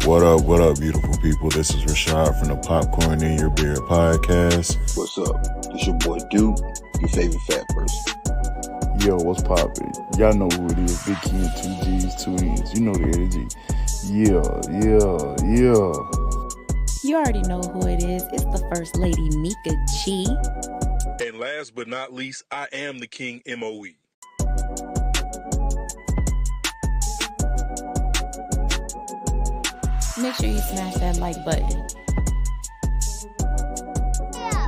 What up, beautiful people? This is Rashad from the Popcorn in Your Beer podcast. What's up? It's your boy Duke, your favorite fat person. Yo, what's poppin'? Y'all know who it is. Big Ken, 2G's, 2 N's. You know the energy. Yeah. You already know who it is. It's the First Lady, Mika G. And last but not least, I am the King MOE. Make sure you smash that like button.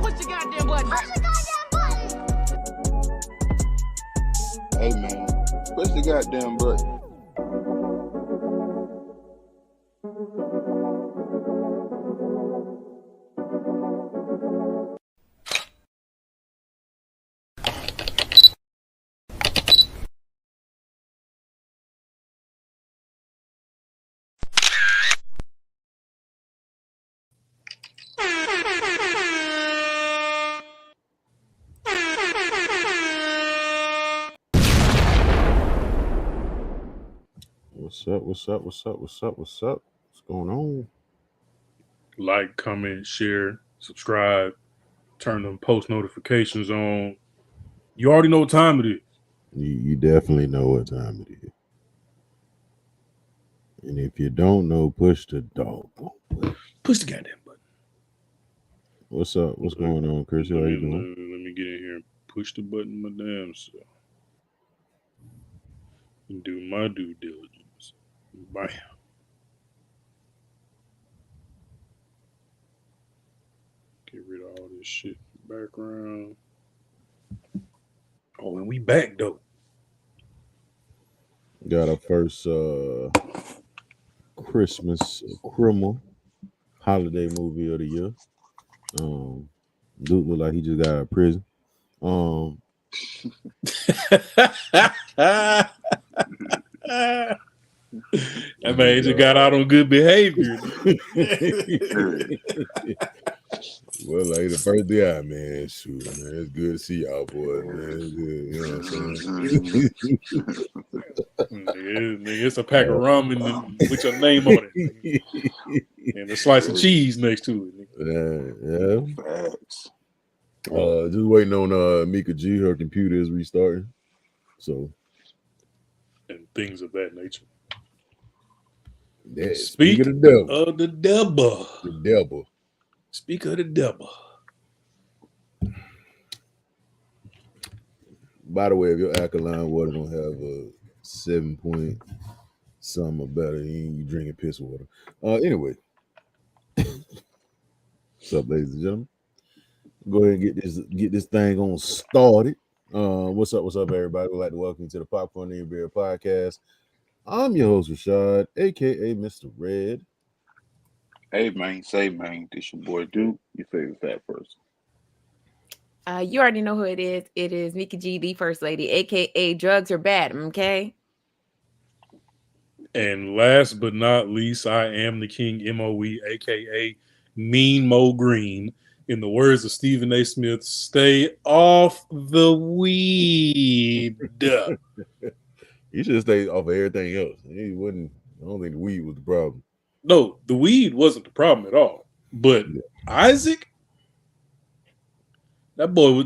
Push the goddamn button. Hey man, push the goddamn button. What's up? What's going on? Like, comment, share, subscribe, turn them post notifications on. You already know what time it is. You definitely know what time it is. And if you don't know, push the dog. Push the goddamn button. What's up? What's going on, Chris? How you doing? Let me get in here and push the button my damn self. And do my due diligence. Bam. Get rid of all this shit in the background. Oh, and we back though. Got our first Christmas criminal holiday movie of the year. Dude look like he just got out of prison. That man just got out on good behavior. Well, like the first day out, man. Shoot, man, it's good to see y'all, boys, man. It's good, you know what I'm saying? Nigga, it's a pack of ramen with your name on it, and a slice of cheese next to it. Yeah. Facts. Just waiting on Mika G. Her computer is restarting, so And things of that nature. yeah, Speak of the devil. Of the devil. The devil. Speak of the devil. By the way, if your alkaline water don't have a 7 point something or better, you drinking piss water. Anyway, what's up, ladies and gentlemen? Go ahead and get this thing on started. What's up, everybody? We'd like to welcome you to the Popcorn in Your Beer podcast. I'm your host, Rashad, aka Mr. Red. Hey man, say man, this your boy Duke, your favorite fat person. You already know who it is. It is Mika G, the First Lady, aka Drugs Are Bad, okay? And last but not least, I am the King MOE, aka Mean Mo Green. In the words of Stephen A. Smith, stay off the weed. You should stay off of everything else. He wouldn't. I don't think the weed was the problem. No, the weed wasn't the problem at all. But Yeah. Isaac, that boy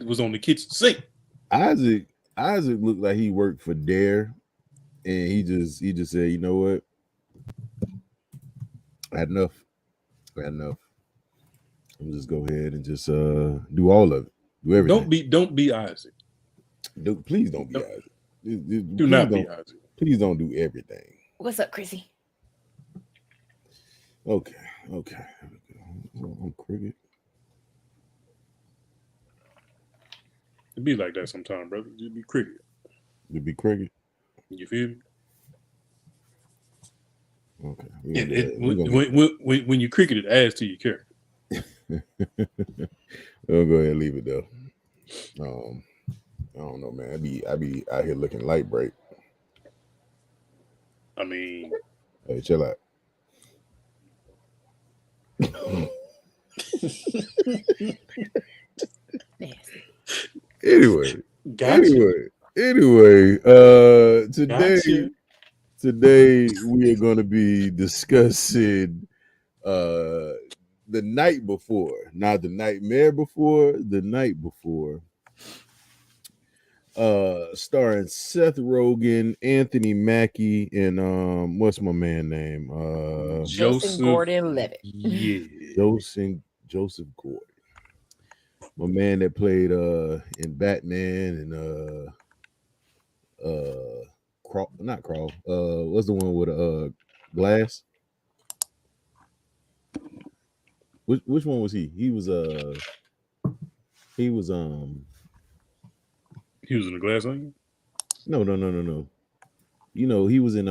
was on the kitchen sink. Isaac looked like he worked for Dare, and he just said, you know what? I had enough. I'm just go ahead and just do all of it. Do everything. Don't be Isaac. Please don't be Isaac. Do not be Isaac. Please don't do everything. What's up, Chrissy? Okay. I'm cricket. It be like that sometimes, brother. Just be cricket. It'd be cricket. You feel me? Okay. When you cricket, it adds to your character. We'll go ahead and leave it though. I don't know, man. I be out here looking light break. I mean, hey, chill out. Anyway, gotcha. today Today we are going to be discussing the night before, not the nightmare before, the night before. Starring Seth Rogen, Anthony Mackie, and what's my man name? Joseph Gordon-Levitt. Yeah. Joseph Gordon. My man that played in Batman and not Crawl. What's the one with Glass? Which one was he? He was in the Glass Onion? No. You know, he was in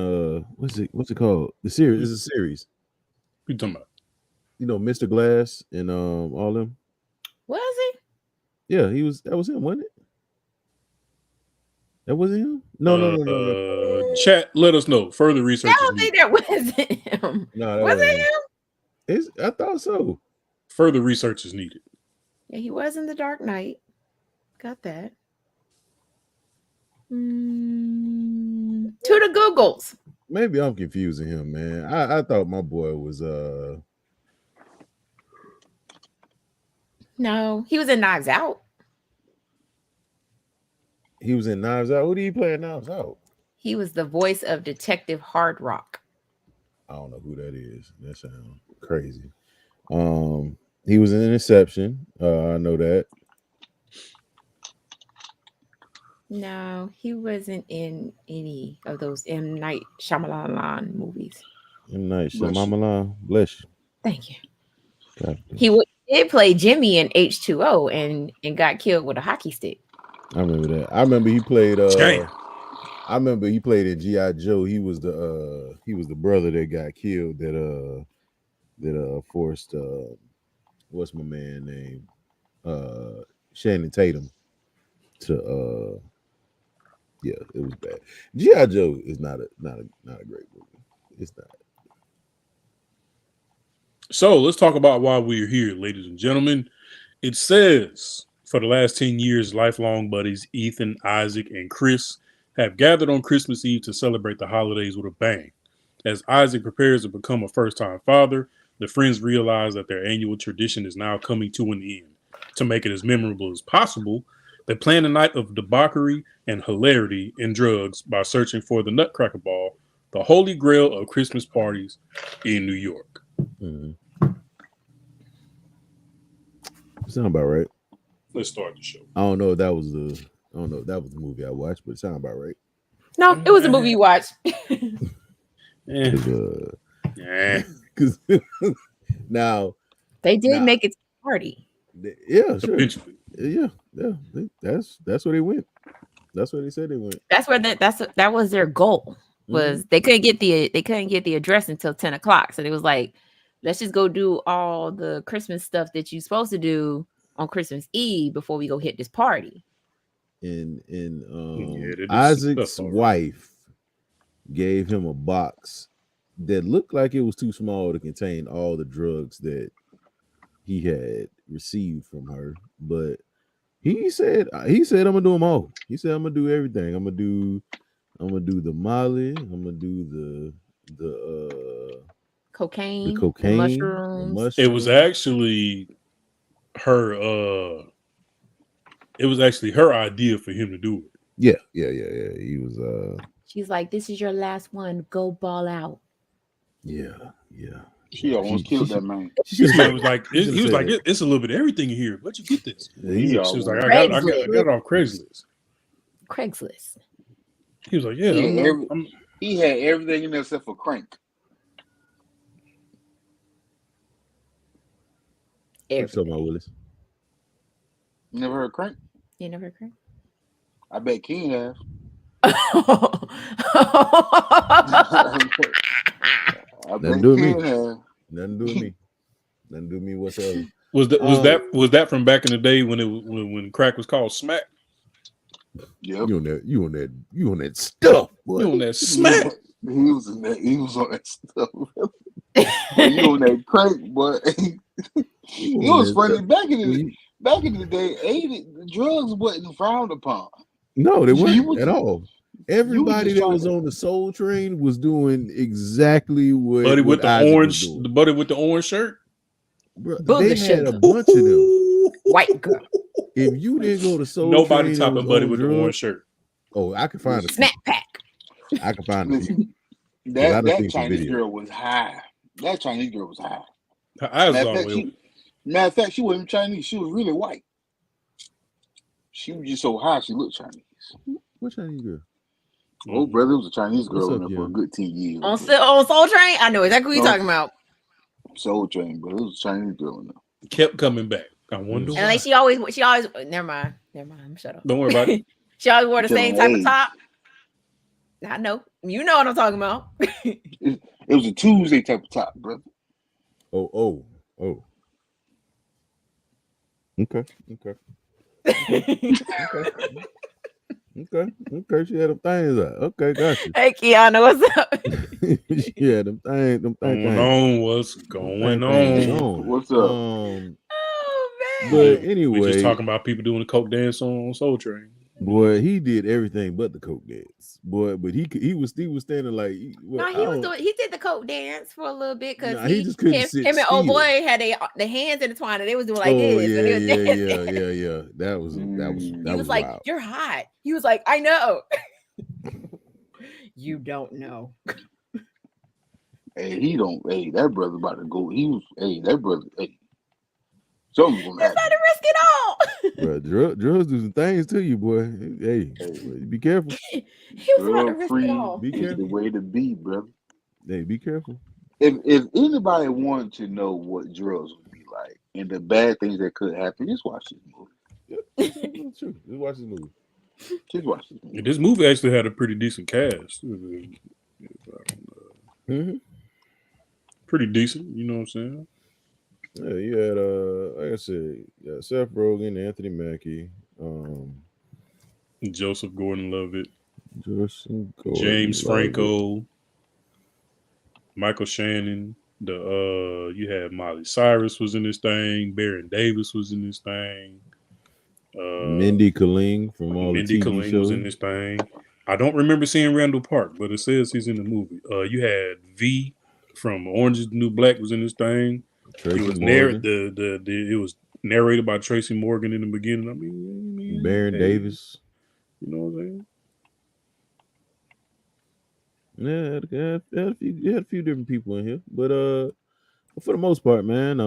what's it called? The series. It's a series. What you talking about? You know, Mr. Glass and all them. Was he? Yeah, that was him, wasn't it? That wasn't him? No. Chat, let us know. Further research. I don't think that wasn't him. No, Was it him? I thought so. Further research is needed. Yeah, he was in The Dark Knight. Got that. To the Googles. Maybe I'm confusing him, man. I thought my boy was No, he was in Knives Out. He was in Knives Out. Who did he play in Knives Out? He was the voice of Detective Hard Rock. I don't know who that is. That sounds crazy. He was in Inception. I know that. No, he wasn't in any of those M. Night Shyamalan movies. M. Night Shyamalan. Bless you. Thank you. God. He did play Jimmy in H2O and got killed with a hockey stick. I remember that. I remember he played Damn. I remember he played in G.I. Joe. He was the brother that got killed that forced what's my man name? Channing Tatum to yeah, it was bad. G.I. Joe is not a great movie. It's not. So let's talk about why we're here, ladies and gentlemen. It says for the last 10 years, lifelong buddies Ethan, Isaac, and Chris have gathered on Christmas Eve to celebrate the holidays with a bang. As Isaac prepares to become a first-time father, the friends realize that their annual tradition is now coming to an end. To make it as memorable as possible, they plan a night of debauchery and hilarity and drugs by searching for the Nutcracker Ball, the holy grail of Christmas parties in New York. Mm-hmm. Sound about right. Let's start the show. I don't know if that was the movie I watched, but it sounded about right. No, it was a movie you watched. Because now they did make it to the party. Yeah, sure. Eventually. Yeah. That's where they went. That's where they said they went. That's where that was their goal. Was they couldn't get the address until 10 o'clock. So it was like, let's just go do all the Christmas stuff that you're supposed to do on Christmas Eve before we go hit this party. And Isaac's wife gave him a box that looked like it was too small to contain all the drugs that he had received from her, but he said I'm gonna do them all. He said I'm gonna do everything. I'm gonna do the Molly. I'm gonna do the cocaine, the mushrooms. It was actually her. It was actually her idea for him to do it. Yeah. He was. She's like, "This is your last one. Go ball out." Yeah. She almost killed that man. He was like, it's a little bit of everything in here. Where'd you get this? She was like, I got it off Craigslist. He was like, yeah. He had everything in there except for crank. What's up, my Willis? Never heard crank? You never heard crank? I bet King has. Nothing to me. Nothing to me. Nothing to me whatsoever. Was that from back in the day when crack was called smack? Yep. You on that stuff, boy. You on that smack. He was on that stuff. You on that crank, boy. It was funny back in the day. Drugs wasn't frowned upon. No, they weren't at all. Everybody just that was trying on the Soul Train was doing exactly what Buddy with what the Isaac was orange, doing. the buddy with the orange shirt. Bro, Booger they had a sugar. bunch of them. White girl. If you didn't go to Soul Nobody Train, topping was Buddy on with the drugs, orange shirt. oh, I could find a few. Snack pack. I could find a few. Listen, I done that seen some Chinese videos. girl was high. That Chinese girl was high. Her eyes Matter all of the fact, way. matter of fact, she wasn't Chinese. She was really white. She was just so high, she looked Chinese. What Chinese girl? Oh, brother, it was a Chinese What's girl up, in there for a young? good 10 years. On Soul Train? I know exactly what you're No. talking about. Soul Train, but it was a Chinese girl in there. Kept coming back. I wonder And why. like she always never mind. Shut up. Don't worry about it. She always wore the Tell same her type of age. top. I know. You know what I'm talking about. It was a Tuesday type of top, brother. Oh. Okay. Okay. She had them things out. Okay, gotcha. Hey Kiana, what's up? She had them things. Going on, what's going on? What's up? Oh man. But We anyway, just talking about people doing the coke dance on Soul Train. boy, he did everything but the coke dance. Boy, but he was standing like He did the coke dance for a little bit because Nah, he just couldn't sit him and old still. boy had the hands intertwined and they was doing like oh this. yeah, and they was dancing. yeah. That was He was like, wild. "You're hot." He was like, "I know." You don't know. Hey, that brother about to go. That brother, something's gonna That's happen. not the risk at all. Bro, drugs do some things to you, boy. Hey, be careful. He was about to risk Drug-free it all. Be is the careful. way to be, brother. Hey, be careful. If anybody wanted to know what drugs would be like and the bad things that could happen, just watch this movie. True. Just watch this movie. Just watch this movie. This movie actually had a pretty decent cast. Mm-hmm. Pretty decent, you know what I'm saying? Yeah, you had like I said, Seth Rogen, Anthony Mackie, Joseph Gordon-Levitt, Justin Gordon, James Franco, Michael Shannon. You had Miley Cyrus was in this thing. Baron Davis was in this thing. Mindy Kaling from all Mindy the TV Kaling shows. was in this thing. I don't remember seeing Randall Park, but it says he's in the movie. You had V from Orange is the New Black was in this thing. Tracy It was Morgan, it was narrated by Tracy Morgan in the beginning. I mean, Baron hey, Davis. You know what I'm saying? Yeah, had a few different people in here, but for the most part, man,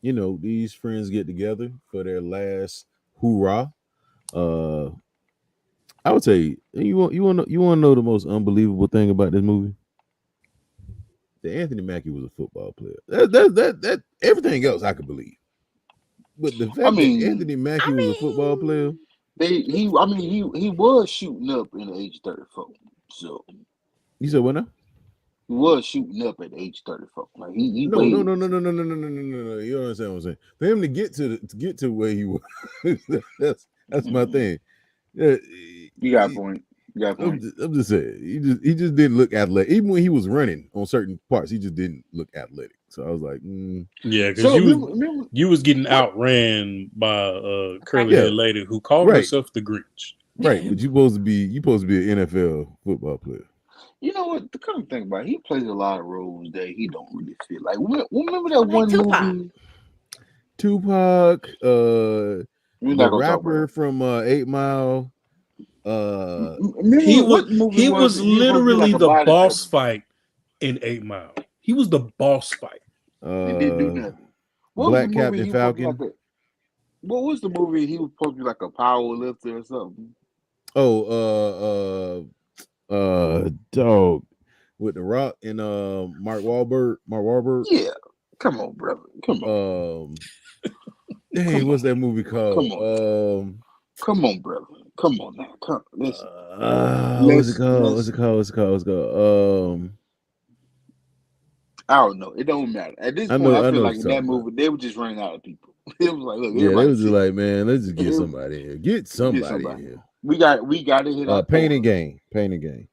you know, these friends get together for their last hoorah. I would say you want to know the most unbelievable thing about this movie? That Anthony Mackie was a football player. That everything else I could believe, but the fact that Anthony Mackie was a football player. He was shooting up in the age 34. So You said what now? he was shooting up at the age 34. Like he No. weighed- You don't understand what I'm saying. For him to get to where he was, that's my thing. Yeah, You got a point. You got a point. I'm just saying, he just didn't look athletic. Even when he was running on certain parts, he just didn't look athletic. So I was like, Yeah, because So you remember, was getting outran by a curly haired lady who called Right. herself the Grinch. right, but you supposed to be an NFL football player. you know what? The kind of thing about it, he plays a lot of roles that he don't really fit. Like remember that Like one Tupac. movie? Tupac, We're the not gonna talk rapper about from 8 Mile. it. Remember He what was movie he was it? He supposed to be literally like a the body boss double. fight in 8 Mile. He was the boss fight. He didn't do nothing. What Black was the movie Captain he was supposed to be Falcon. like what was the movie he was supposed to be like a power lifter or something? Dog with The Rock and Mark Wahlberg. Yeah. Come on, brother. Come on. Dang, what's that movie called? Come on, brother. Come on now. Come listen. What's it called? I don't know. It don't matter. At this I point, know- I I feel know like what in you're that talking movie, they were just running out of people. It was like, look, Yeah, they everybody was just sit. like, man, let's just get Every- somebody in here. Get somebody in somebody. here. We got to hit our Pain and quota. Gain. Pain and Gain.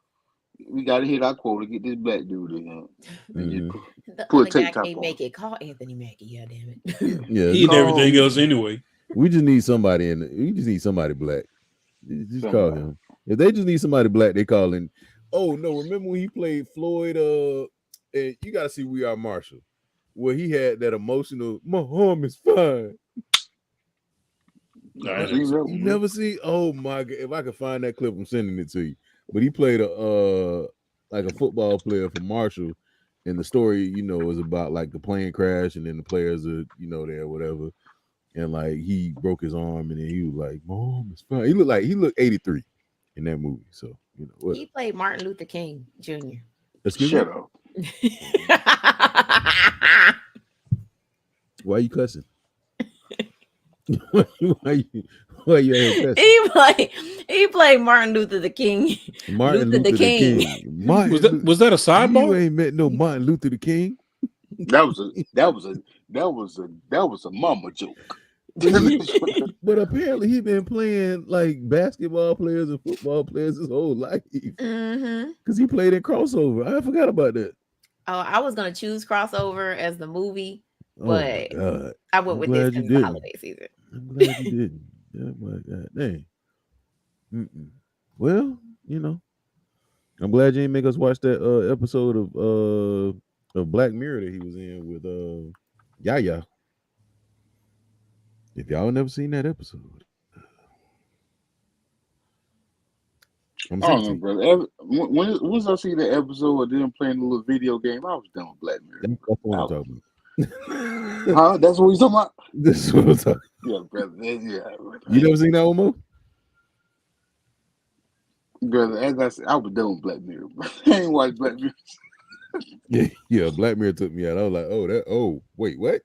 We got to hit our quota. Get this black dude in here. And Mhm. just The Put a other tank guy top can't on. make it. Call Anthony Mackie. Yeah, damn it. Yeah, He and Call everything me. else anyway. we just need somebody in. We just need somebody black. Just call Somebody. him. If they just need somebody black, they call in. Oh no, remember when he played Floyd? And you gotta see We Are Marshall, where he had that emotional. My arm is fine. I See that You one? never see? Oh my god! If I could find that clip, I'm sending it to you. But he played like a football player for Marshall, and the story, is about like the plane crash, and then the players are, there, whatever, and like he broke his arm, and then he was like, "My arm is fine." He looked 83 in that movie, so what? He played Martin Luther King Jr. Excuse me? Shut up. Why you cussing? why you ain't cussing? He played Martin Luther the King. Martin Luther the King. Martin Was that a You sidebar? ain't met no Martin Luther the King. That was a mama joke. But apparently he been playing like basketball players and football players his whole life Mm-hmm. because he played in Crossover. I forgot about that. Oh, I was gonna choose Crossover as the movie, Oh my but god! I went I'm with glad this you because it's the didn't. holiday season. I'm glad you didn't. Oh my god, dang. Well, I'm glad you didn't make us watch that episode of Black Mirror that he was in with Yaya. If y'all never seen that episode, I'm I don't know, saying brother. Once I see the episode of them playing a little video game, I was done with Black Mirror. that's what I'm talking about. Huh? That's what he's talking about? This is what I'm talking. Yeah, brother. Yeah, You never seen that one, Mo? brother. As I said, I was done with Black Mirror. I ain't watched Black Mirror. Yeah. Black Mirror took me out. I was like, wait, what?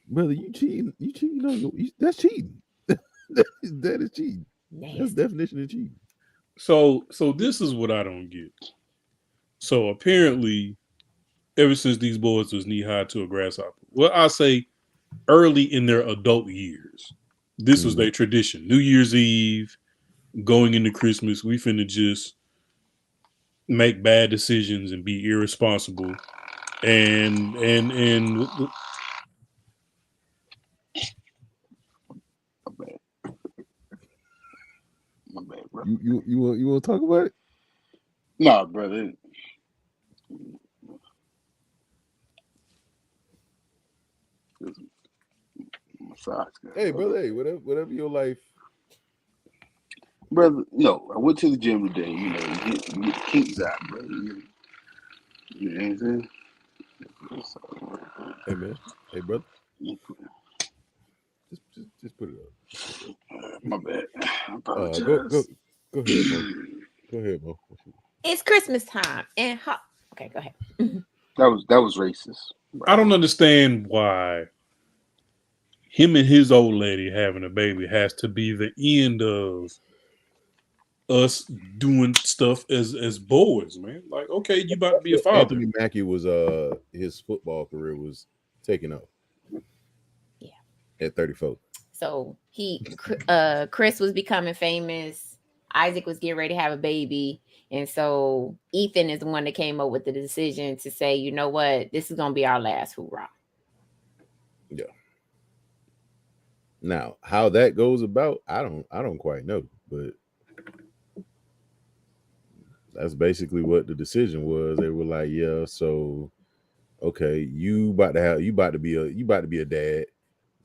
Brother, you cheating? You cheating on that's cheating. that is cheating. That's Nasty. definition of cheating. So this is what I don't get. So apparently, ever since these boys was knee high to a grasshopper, well, I say early in their adult years, this was their tradition. New Year's Eve, going into Christmas, we finna just make bad decisions and be irresponsible, and My bad, bro. You want to talk about it? Nah, brother. Hey, brother. Hey, whatever your life. Brother, no, I went to the gym today, get the kinks out, brother. You know what I'm saying? Hey, man. Hey, brother. Just put it up. My bad. I Go apologize. ahead, Mo. Go ahead, Mo. It's Christmas time and okay, go ahead. That was racist. I don't understand why him and his old lady having a baby has to be the end of us doing stuff as boys, man. Like, okay, you about to be a father. Anthony Mackie was his football career was taking off. Yeah. At 34. So Chris was becoming famous. Isaac was getting ready to have a baby. And so Ethan is the one that came up with the decision to say, you know what, this is gonna be our last hoorah. Yeah. Now, how that goes about, I don't quite know, but that's basically what the decision was. They were like, yeah, so okay, you about to be a dad.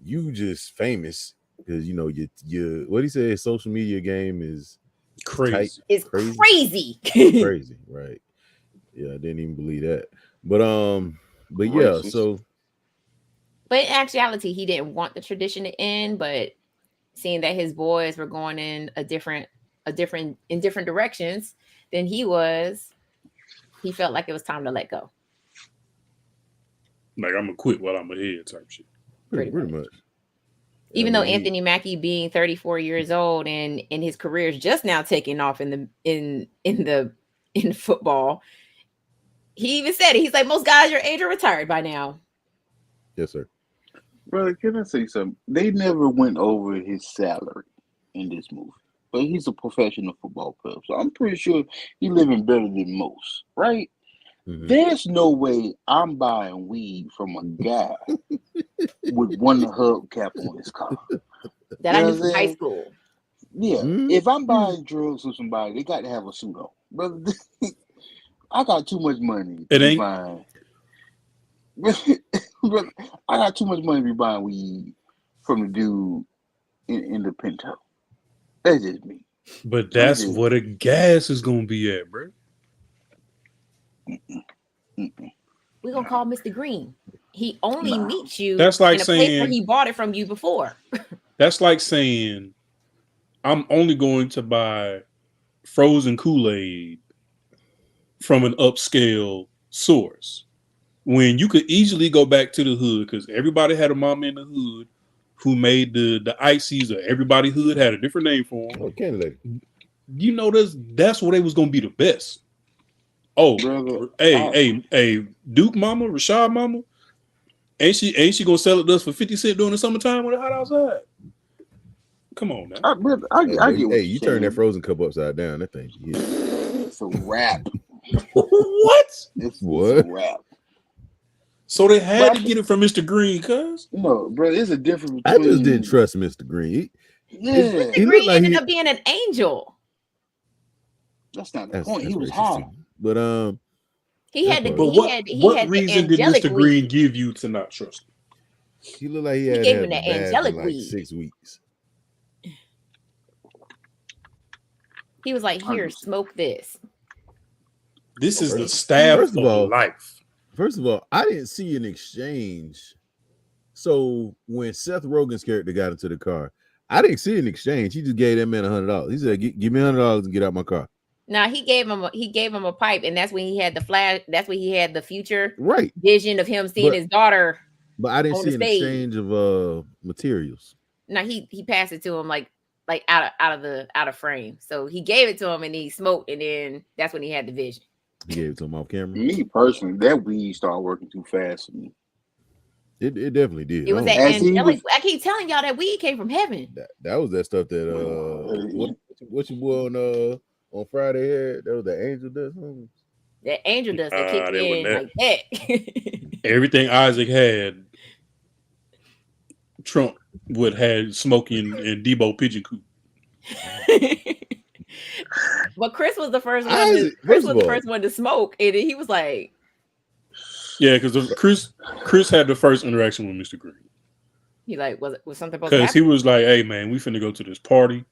You just famous because you what he said, social media game is Crazy. tight, It's crazy. crazy, right? Yeah, I didn't even believe that. But yeah, so But in actuality, he didn't want the tradition to end, but seeing that his boys were going in different directions than he was, he felt like it was time to let go. Like, I'm gonna quit while I'm ahead type shit. pretty much. Even though Anthony Mackie being 34 years old and his career is just now taking off in football, he even said it. He's like, most guys your age are retired by now. Yes, sir. Brother, can I say something? They never went over his salary in this movie. But he's a professional football player. So I'm pretty sure he's living better than most, right? Mm-hmm. There's no way I'm buying weed from a guy with one hubcap on his car. That I knew from high school. Yeah, Mm. if I'm buying drugs with somebody, they got to have a suit on, brother. I got too much money to It be ain't. buying. Brother, I got too much money to be buying weed from the dude in the Pinto. That's just me. But that's just- what a gas is gonna be at, bro. We're gonna call Mr. Green. He only Nah. meets you That's like in a place where saying- he bought it from you before. That's like saying I'm only going to buy frozen Kool-Aid from an upscale source when you could easily go back to the hood, because everybody had a mama in the hood who made the ices, or everybody hood had a different name for them. Okay, lady. You know, that's where they was gonna be the best. Oh, Brother, hey, Duke mama, Rashad mama, ain't she gonna sell it to us for 50 cents during the summertime when it's hot outside? Come on now. brother, I get what Hey, you're you turn that saying. frozen cup upside down. That thing. Yeah. It's a wrap. What? It's What? a wrap. So they had But to get it from Mr. Green, cuz. No, brother, there's a difference I between. just didn't trust Mr. Green. Yeah, He Mr. looked Green like ended he- up being an angel. that's not the That's, point. that's He was racist high. too. But He had the But But he what, had he what had the reason did angelic Mr. Green weed. give you to not trust him? he looked like he had gave had him the the bath angelic in like weed. 6 weeks. He was like, "Here, 100%. smoke this." This is the First- staff first of of all- life. First of all, I didn't see an exchange. So when Seth Rogen's character got into the car, I didn't see an exchange. He just gave that man $100. He said, "Give me $100 and get out my car." Now he gave him a pipe, and that's when he had the flash. That's when he had the future Right. vision of him seeing But- his daughter. But I didn't On see the an stage. exchange of materials. Now he passed it to him like out of frame. So he gave it to him, and he smoked, and then that's when he had the vision. He gave it to him off camera. Me personally, that weed started working too fast for me. It definitely did. It was I that don't- As he angelic. was- I keep telling y'all that weed came from heaven. that was that stuff that what you boy on Friday had. That was the angel dust. Something. That angel dust that kicked that wasn't in that. like that. Everything Isaac had, Trump would have smoking and Debo pigeon coop. But Chris was the first one. Isaac, Chris first was of the all- first one to smoke, and he was like, Yeah, because Chris had the first interaction with Mr. Green. he like was something supposed to Because he happen? was like, "Hey man, we finna go to this party,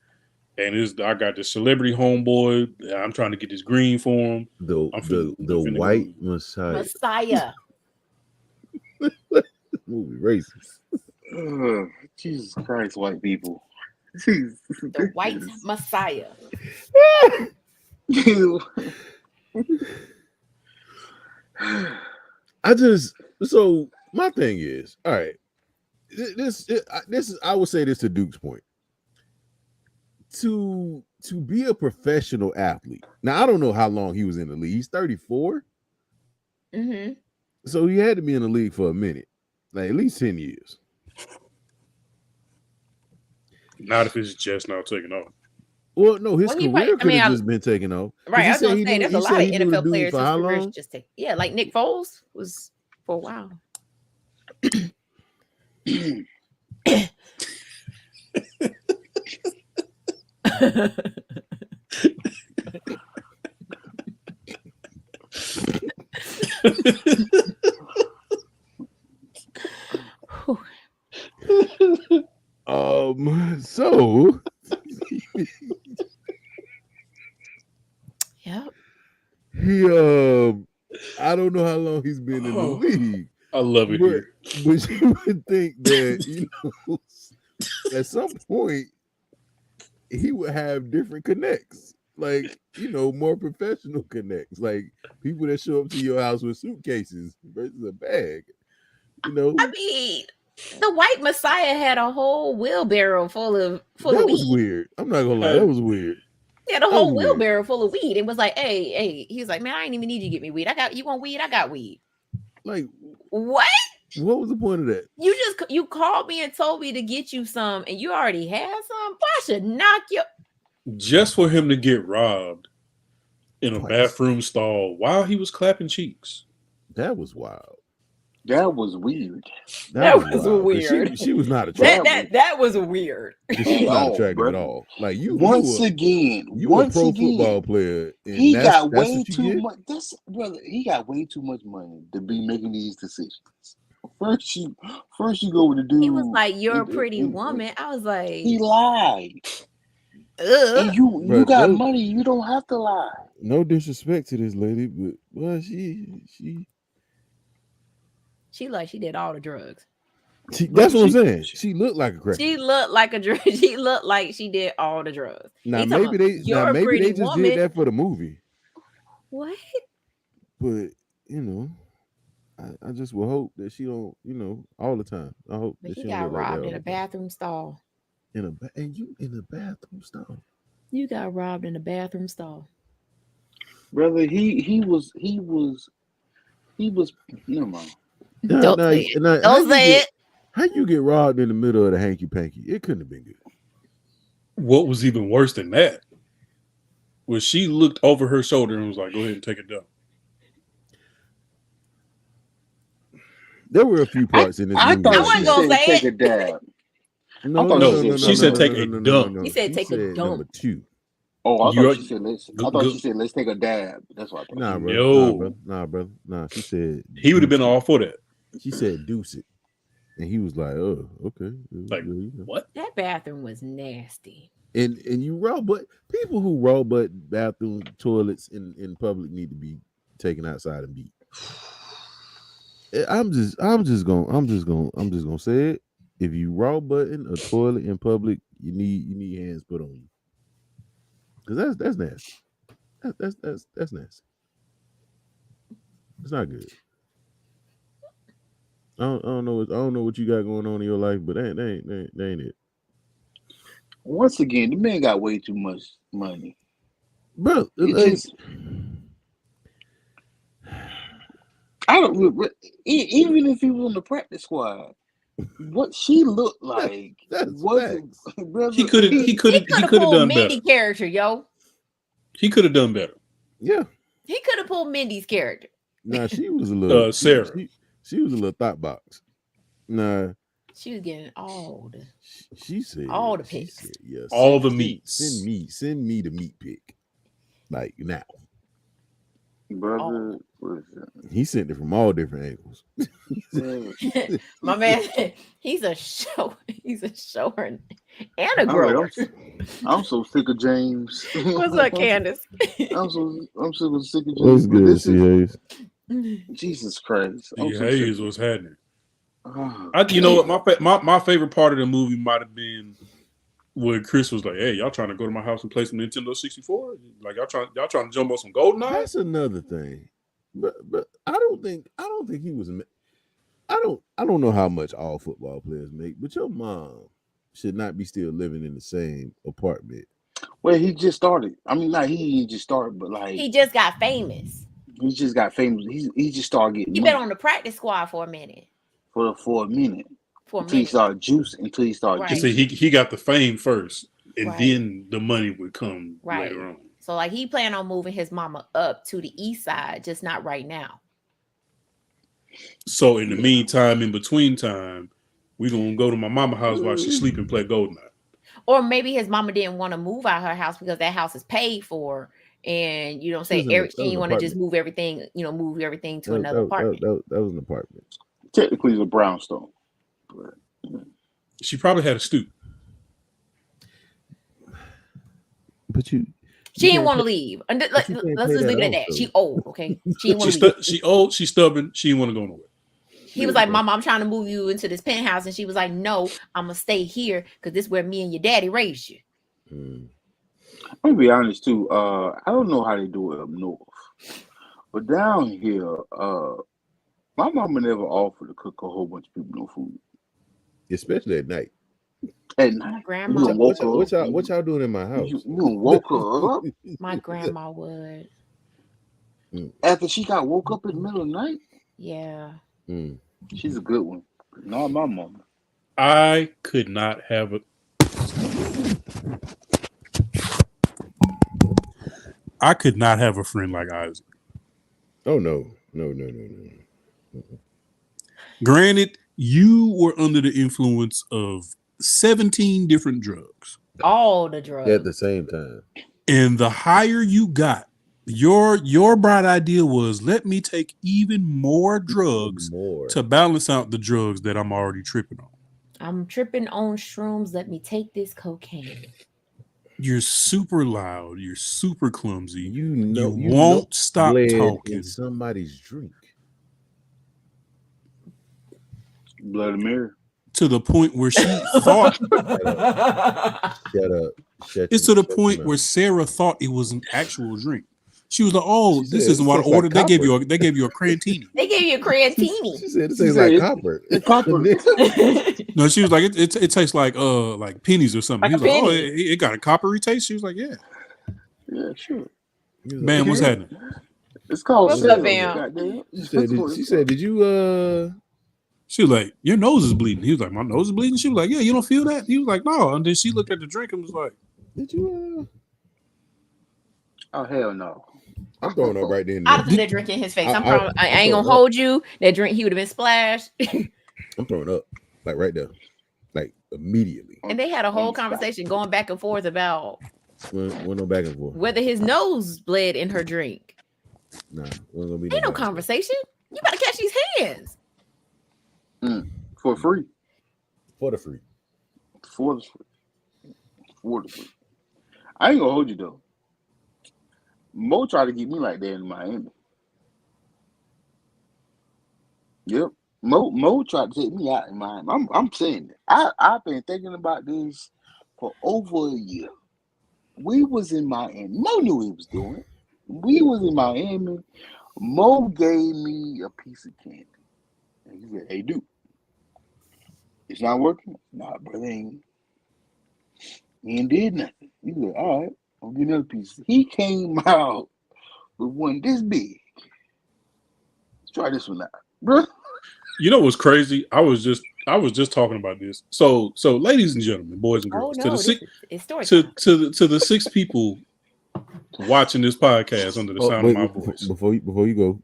and I got this celebrity homeboy. I'm trying to get this green for him." The I'm finna- the I'm finna white go. Messiah Messiah. movie racist. Ugh, Jesus Christ, white people. Jesus. The white Messiah. So my thing is, all right. This is I would say this to Duke's point. To be a professional athlete. Now I don't know how long he was in the league. He's 34, Mm-hmm. so he had to be in the league for a minute, like at least 10 years. Not if it's just now taking off. Well, no, his Well, he career probably- I could mean, have I'm- just been taken off. 'Cause Right. he I was said gonna he say knew- there's he a lot said of he knew the NFL dude players for whose how careers long? just take like Nick Foles was for a while. So Yep. he I don't know how long he's been in the Oh. league, I love it but, here. but you would think that at some point he would have different connects, like more professional connects, like people that show up to your house with suitcases versus a bag. I mean, the white Messiah had a whole wheelbarrow full of That was weed. weird. I'm not gonna lie, that was weird. He had a That whole was weird. wheelbarrow full of weed. It was like, hey, he's like, man, I ain't even need you to get me weed. You want weed? I got weed. Like, What? what was the point of that? You called me and told me to get you some, and you already had some. Boy, I should knock you. Just for him to get robbed in a Twice. bathroom stall while he was clapping cheeks. That was wild. That was weird. That was wild, 'cause weird. She was not attractive. That was weird. She was not all, attractive at brother. all. Like you Once were again, a pro football player. And he that's got way what you too get? much. That's brother. He got way too much money to be making these decisions. First you go with the dude. He was like, "You're a and- pretty and- woman." I was like, He lied. "Ugh." And you Bruh, got those- money. You don't have to lie. No disrespect to this lady, but well, she She like she did all the drugs. that's what I'm saying. She looked like a crack. She looked like a drug. She looked like she did all the drugs. Now He talking maybe about, they "You're a pretty just woman." did that for the movie. What? But you know, I just will hope that she don't, all the time. I hope But that he she got don't look like that robbed all in a the time. bathroom stall. And you in the bathroom stall. You got robbed in a bathroom stall. Brother, he was never mind. Don't say it. Don't say it. How you get robbed in the middle of the hanky panky? It couldn't have been good. What was even worse than that was she looked over her shoulder and was like, "Go ahead and take it down." There were a few parts in this I movie. thought I wasn't she gonna said say take it. a dab. No, she said take a dump. He said take a number dump. 2. Oh, I You're- thought she said let's. go- I thought go- she said let's take a dab. That's what I thought. Nah, bro. No. Nah, brother. Nah, she said He would have been deuce it. all for that. She said deuce it. And he was like, oh, okay. Like, you know. what? That bathroom was nasty. And you roll, but people who roll butt bathroom toilets in public need to be taken outside and beat. I'm just gonna say it. If you raw button a toilet in public, you need hands put on you. Cause that's nasty. That's nasty. It's not good. I don't know what you got going on in your life, but that ain't it. Once again, the man got way too much money. Bro, I don't even if he was on the practice squad. What she looked like That's wasn't. Brother, He could have pulled done Mindy better. character, yo. He could have done better. yeah. He could have pulled Mindy's character. Nah, she was a little Sarah. She was a little thought box. Nah, She was getting all the she said all the she pics. said, yeah, All the meats. Send me the meat pic. Like now. brother, listen. He sent it from all different angles. My man, he's a shower and a I'm grower. so sick of James. What's up, Candace? I'm so sick of James. What's But good, this C. is- Hayes? Jesus Christ. I'm See, so Hayes sick. was happening. Oh, You know what? My favorite part of the movie might have been when Chris was like, "Hey, y'all trying to go to my house and play some Nintendo 64? Like y'all trying to jump on some GoldenEye?" That's another thing. But I don't think he was. I don't know how much all football players make, but your mom should not be still living in the same apartment. Well, he just started. I mean, like he just started, but like He just got famous. he just got famous. He just started getting He money been on the practice squad for a minute. for a minute For a until he minute. started juicing. Until he started Right. You juicing. see, he got the fame first, and Right. then the money would come Right. later on. So like he planned on moving his mama up to the east side, just not right now. So in the meantime, in between time, we gonna go to my mama house while she sleep and play GoldenEye. Or maybe his mama didn't want to move out her house because that house is paid for. And you know what I'm That saying? was an She want to just apartment. move everything to That another apartment. That was an apartment. Technically, it's a brownstone. But, She probably had a stoop. But you She didn't can't want to pay- leave. And you let's can't just pay leave that it at off, that. though. She old, okay? She didn't want to leave. She old. She stubborn. She didn't want to go nowhere. He was like, "Mama, I'm trying to move you into this penthouse," and she was like, "No, I'm gonna stay here because this is where me and your daddy raised you." Mm. I'm gonna be honest too. I don't know how they do it up north, but down here, my mama never offered to cook a whole bunch of people no food Especially at night. at My night. grandma, You woke up. What y'all doing in my house? You woke her up my grandma would. after she got woke up in the middle of the night. Yeah. Mm. She's a good one. Not my mama. I could not have a. I could not have a friend like Isaac. Oh no. Granted, you were under the influence of 17 different drugs. All the drugs. At the same time. And the higher you got, your bright idea was, let me take even more drugs to balance out the drugs that I'm already tripping on. I'm tripping on shrooms. Let me take this cocaine. You're super loud. You're super clumsy. You won't stop bled talking. in somebody's drink. Bloody Mary. To the point where she thought. Shut up. It's to the point where Sarah thought it was an actual drink. She was like, "Oh, She this said, isn't what I "Tastes like ordered." They gave copper." you a crantini. They gave you a crantini. She said it tastes like copper. Copper. No, she was like, it tastes like pennies or something. Like He was like, a "Oh, penny. it got a coppery taste." She was like, "Yeah." Yeah, sure. Man, what's happening? It's called What's sales, up, Bam? goddamn. She said, did you She was like, "Your nose is bleeding." He was like, "My nose is bleeding." She was like, "Yeah, you don't feel that?" He was like, "No." And then she looked at the drink and was like, did you Oh hell no. I'm throwing up right then. I threw that drink in his face. I ain't I'm gonna throwing hold you. That drink, he would have been splashed. I'm throwing up. Like right there. Like immediately. And they had a whole conversation going back and forth about We're no back and forth. whether his nose bled in her drink. Nah, we're gonna be Ain't no back and forth. conversation. You better catch these hands. For free. For the free. For the free. For the free. I ain't gonna hold you though. Mo tried to get me like that in Miami. Yep. Mo tried to take me out in Miami. I'm saying it. I've been thinking about this for over a year. We was in Miami. Mo knew what he was doing. We was in Miami. Mo gave me a piece of candy. And he said, "Hey, dude, it's not working." Nah, brother, he ain't did nothing. He said, "All right, I'll get another piece." He came out with one this big. Let's try this one out, bro. "You know what's crazy? I was just talking about this. So, ladies and gentlemen, boys and Oh girls, no, to the this six is story to time. to the six people watching this podcast under the sound wait, of my voice. Before you go,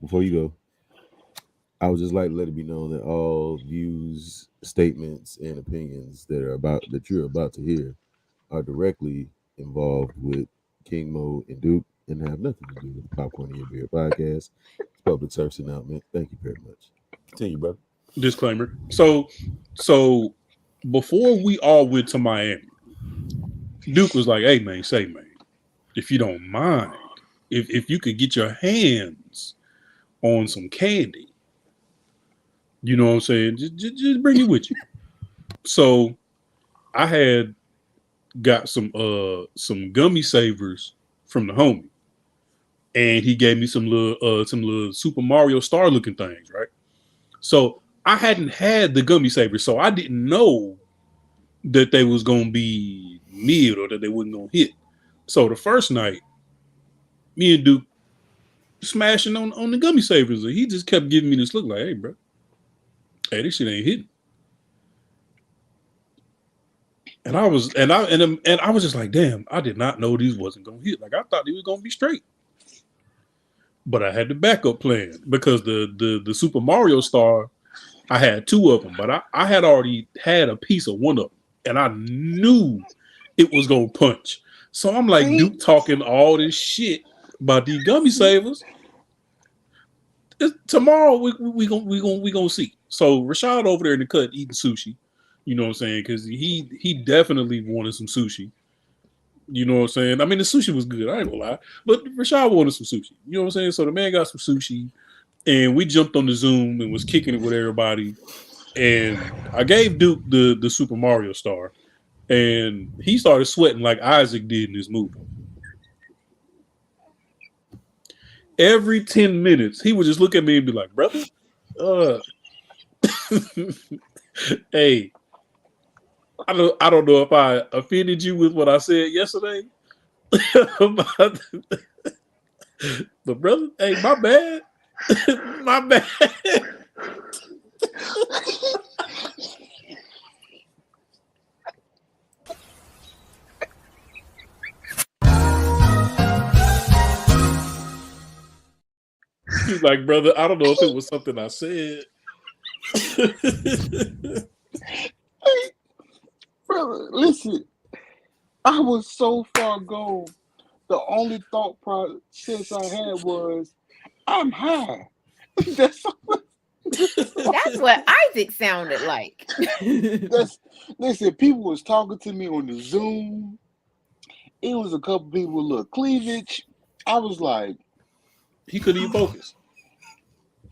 I would just like to let it be known that all views, statements, and opinions that you're about to hear are directly involved with King Mo and Duke and have nothing to do with the Popcorn in Your Beer podcast. It's public service announcement. Thank you very much. Continue, brother. Disclaimer. So before we all went to Miami, Duke was like, "Hey man, if you don't mind, if you could get your hands on some candy, you know what I'm saying, just bring it with you." So I had got some gummy savers from the homie, and he gave me some little Super Mario Star looking things, right? So I hadn't had the gummy savers, so I didn't know that they was gonna be mid or that they wasn't gonna hit. So the first night, me and Duke smashing on the gummy savers, and he just kept giving me this look like, "Hey, bro, hey, this shit ain't hitting." And I was just like, "Damn, I did not know these wasn't gonna hit. Like I thought they was gonna be straight." But I had the backup plan because the Super Mario Star, I had two of them, but I had already had a piece of one of them, and I knew it was gonna punch. So I'm like, Duke talking all this shit about these gummy savers. Tomorrow we gonna see. So Rashad over there in the cut eating sushi, you know what I'm saying? Because he definitely wanted some sushi. You know what I'm saying? I mean, the sushi was good. I ain't gonna lie. But Rashad wanted some sushi. You know what I'm saying? So the man got some sushi, and we jumped on the Zoom and was kicking it with everybody. And I gave Duke the Super Mario Star, and he started sweating like Isaac did in this movie. Every 10 minutes, he would just look at me and be like, "Brother, hey, I don't know if I offended you with what I said yesterday, but brother, hey, my bad, my bad." He's like, "Brother, I don't know if it was something I said." Hey, brother, listen. I was so far gone. The only thought process I had was, I'm high. That's That's what Isaac sounded like. listen. People was talking to me on the Zoom. It was a couple people with a little cleavage. I was like, He couldn't even focus.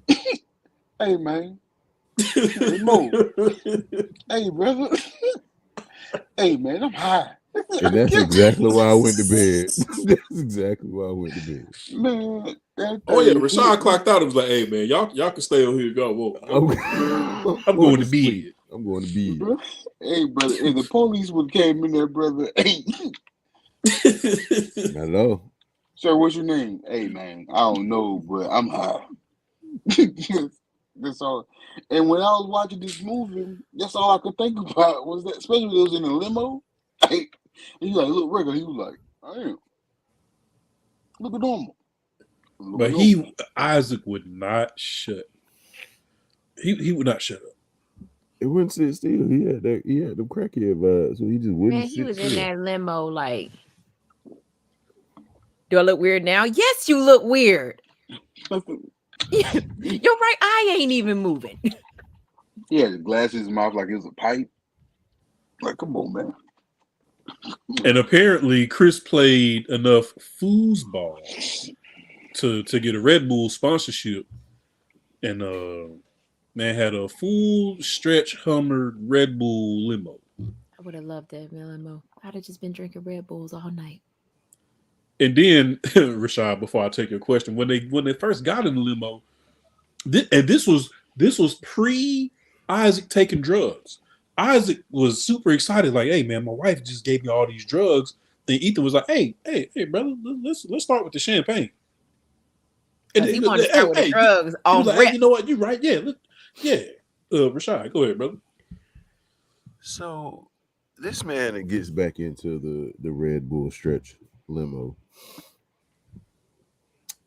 hey man, hey Mo, hey brother, hey man, I'm high. And that's exactly why I went to bed. That's exactly why I went to bed. Man, that Oh yeah, thing Rashad hit me. clocked out and was like, "Hey man, y'all can stay on here. Go, whoa, go. I'm going to sleep. bed." I'm going to bed. Bro, hey brother, if the police would came in there, brother, hey, Hello. sir, what's your name? Hey man, I don't know, but I'm high. That's all. And when I was watching this movie, that's all I could think about was that, especially when it was in a limo. Hey, he's like, look, regular. He was like, I am. Look at normal. Look But at normal. Isaac would not shut. He would not shut up. It wouldn't sit still. He had the crackhead vibe, so he just wouldn't Man, he sit was still. in that limo like, do I look weird now? Yes, you look weird. You're right. I ain't even moving. He had his glasses in his mouth like it was a pipe. Like, come on, man. And apparently, Chris played enough foosball to get a Red Bull sponsorship, and man had a full stretch Hummer Red Bull limo. I would have loved that limo. I'd have just been drinking Red Bulls all night. And then, Rashad, before I take your question, when they first got in the limo, this was pre Isaac taking drugs. Isaac was super excited, like, "Hey man, my wife just gave me all these drugs." And Ethan was like, "Hey, brother, let's start with the champagne." And He wanted to start with the drugs. He was like, "Hey, you know what? You right? Yeah, Rashad, go ahead, brother." So this man gets back into the Red Bull stretch limo.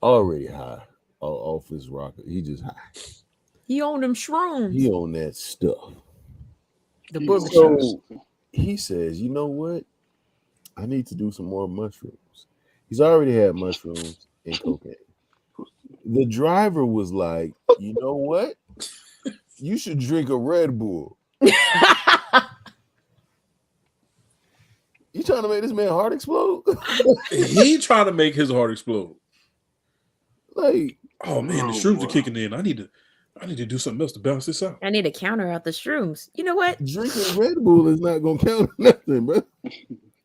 Already high off his rocker. He just high. He on them shrooms. He on that stuff. The booger So shrooms. he says, you know what? I need to do some more mushrooms. He's already had mushrooms and cocaine. The driver was like, you know what? You should drink a Red Bull. You trying to make this man heart explode? He trying to make his heart explode. Like, oh man, the shrooms are kicking in. I need to do something else to balance this out. I need to counter out the shrooms. You know what? Drinking Red Bull is not gonna count nothing, bro.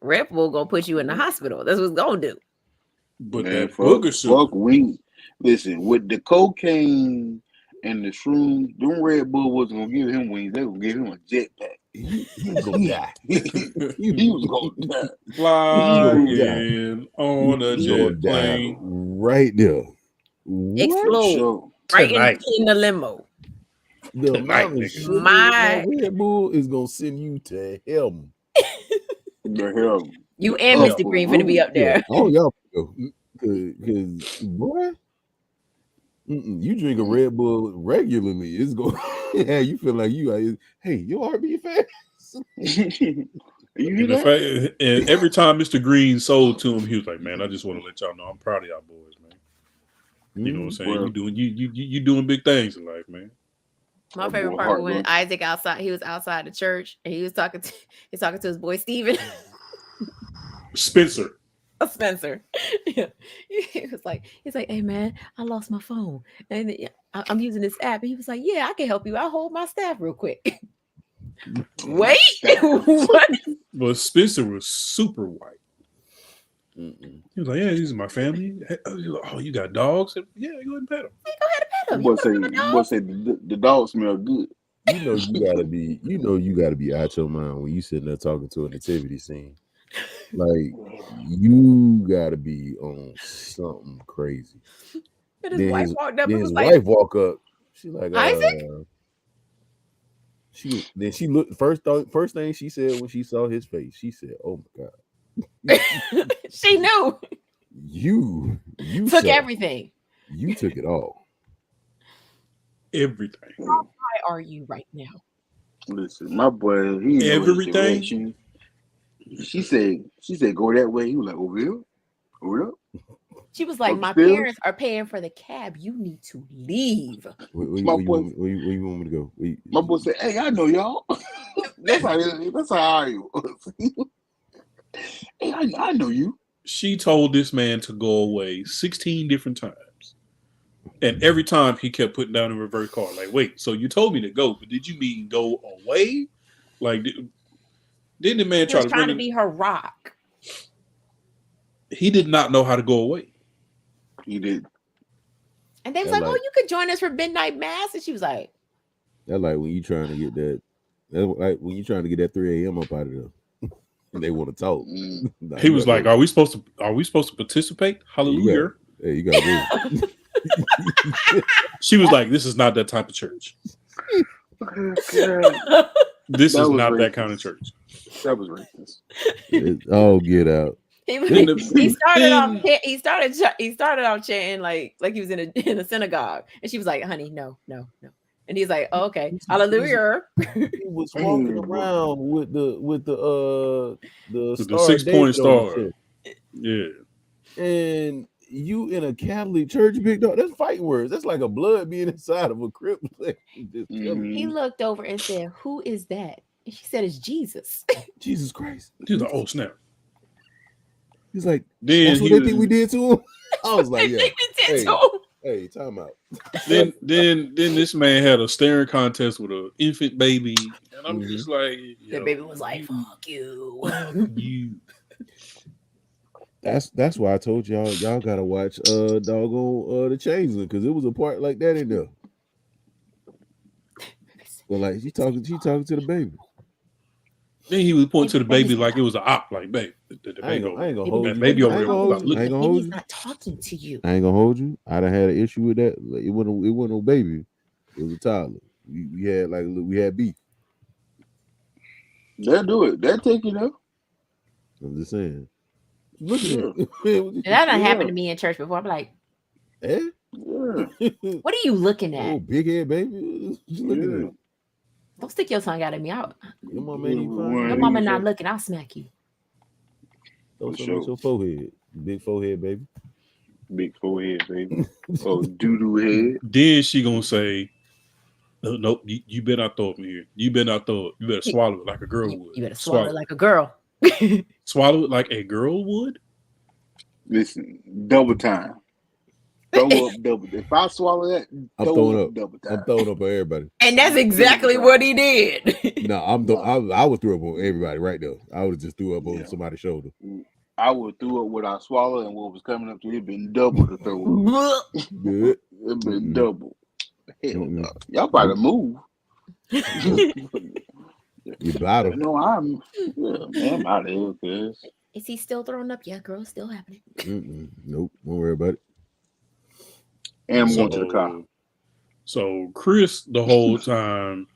Red Bull gonna put you in the hospital. That's what's gonna do. But man, that booger fuck wing. Listen, with the cocaine and the shrooms, them Red Bull wasn't gonna give him wings. They were gonna give him a jetpack. He was gonna die. He was gonna die. Flying on a jet plane right there. Explode Sure. right Tonight. in the limo. The Tonight, amount of nigga. sugar in My- that Red Bull is gonna send you to hell. The hell. You and Mr. Green finna be up there. Yeah, all y'all go. Cause boy, you drink a Red Bull regularly, it's going yeah, you feel like you are, hey, your heart beat fast. You hear And, that? and every time Mr. Green sold to him, he was like, "Man, I just want to let y'all know I'm proud of y'all boys, man. You know what I'm saying? Well- You doing big things in life, man." My That favorite boy part heart was when run. Isaac he was outside the church and he was talking to his boy Steven. Spencer. Spencer. He's like, hey man, I lost my phone and I'm using this app. And he was like, yeah, I can help you. I'll hold my staff real quick. Wait, what? But Spencer was super white. Mm-mm. He was like, "Yeah, these are my family." Oh, you got dogs? Yeah, go ahead and pet them. Go ahead and pet him. Boy say the dog smell good. You know you gotta be out your mind when you sitting there talking to a nativity scene. Like you gotta be on something crazy. And his wife walked up Then and his was like, wife walk up. She like Isaac? She looked first thing she said when she saw his face, she said, "Oh my God." she knew. You Took sir, everything. You took it all. Everything. are you right now? Listen, my boy, he know his Everything. direction. She said, go that way. He was like, over here, over there. She was like, my Upstairs? parents are paying for the cab. You need to leave. Where My you boy- want me to go? My boy said, hey, I know y'all. that's how I was. Hey, I know you. She told this man to go away 16 different times. And every time he kept putting down a reverse card. Like, wait, so you told me to go, but did you mean go away? Like, didn't the man He try was to trying bring to be her rock. He did not know how to go away. He did. And they was That like, oh, like- you could join us for midnight mass. And she was like, That's like when you trying to get that. That's like when you trying to get that 3 a.m. up out of there. And they want to talk. Mm. Nah, He you was gotta like, go. are we supposed to participate? Hallelujah. Hey, you gotta go. She was like, this is not that type of church. God, This That is was not that racist. kind of church. that was racist. Oh, get out. he started off chanting like he was in a synagogue. And she was like, honey, no. And he's like, oh, okay, hallelujah. He was walking around with the With star the 6 David on point his star. chest. Yeah. And you in a Catholic church, big dog. That's fighting words. That's like a blood being inside of a crypt. Just killing Mhm. He looked over and said, who is that? And she said, it's Jesus. Jesus Christ. Dude, oh snap. He's like, Then that's what he they think we did to him. I was like, yeah. Hey, Hey. hey, time out. then this man had a staring contest with an infant baby. And I'm just like, The baby was like, fuck you. you. That's why I told y'all gotta watch doggone the Changeling, because it was a part like that in there. But like she talking to the baby. Then he was pointing to the baby like it was an op, like, babe, the I ain't baby gonna hold that you. baby I over ain't there. gonna hold Stop you. I looking. ain't gonna hold Baby's you. not talking to you. I ain't gonna hold you. I'd have had an issue with that. Like, it wasn't no baby. It was a toddler. We had beef. They'll do it. They'll take you there. I'm just saying. Look at Yeah. it. That done Yeah. happened to me in church before. I'm like, Eh? Yeah. what are you looking at? Oh, big head baby. What you looking at? Don't stick your tongue out at me. Your Your mama ain't even One- fine. mama not looking. I'll smack you. Throw For something at sure. your forehead. Big forehead, baby. Big forehead, baby. Oh, doo-doo head. Then she gonna say, nope, you better not throw it in here. You better not throw it. You better swallow it like a girl would. You better swallow it like a girl. Swallow it like a girl would? Listen, double time. Throw up double. If I swallow that, I'm throw throwing up up. double time. I'm throwing up on everybody. And that's exactly what he did. No, I would throw up on everybody right there. I would have just threw up on somebody's shoulder. I would throw up what I swallowed, and what was coming up to it been double the throw up. Good. It been Mm-mm. double. Hell Mm-mm. no. Y'all about to move. You bladder. No, I'm out of here, cuz. Is he still throwing up? Yeah, girl, still happening. Nope. Won't worry about it. And I'm going to the car. So Chris the whole time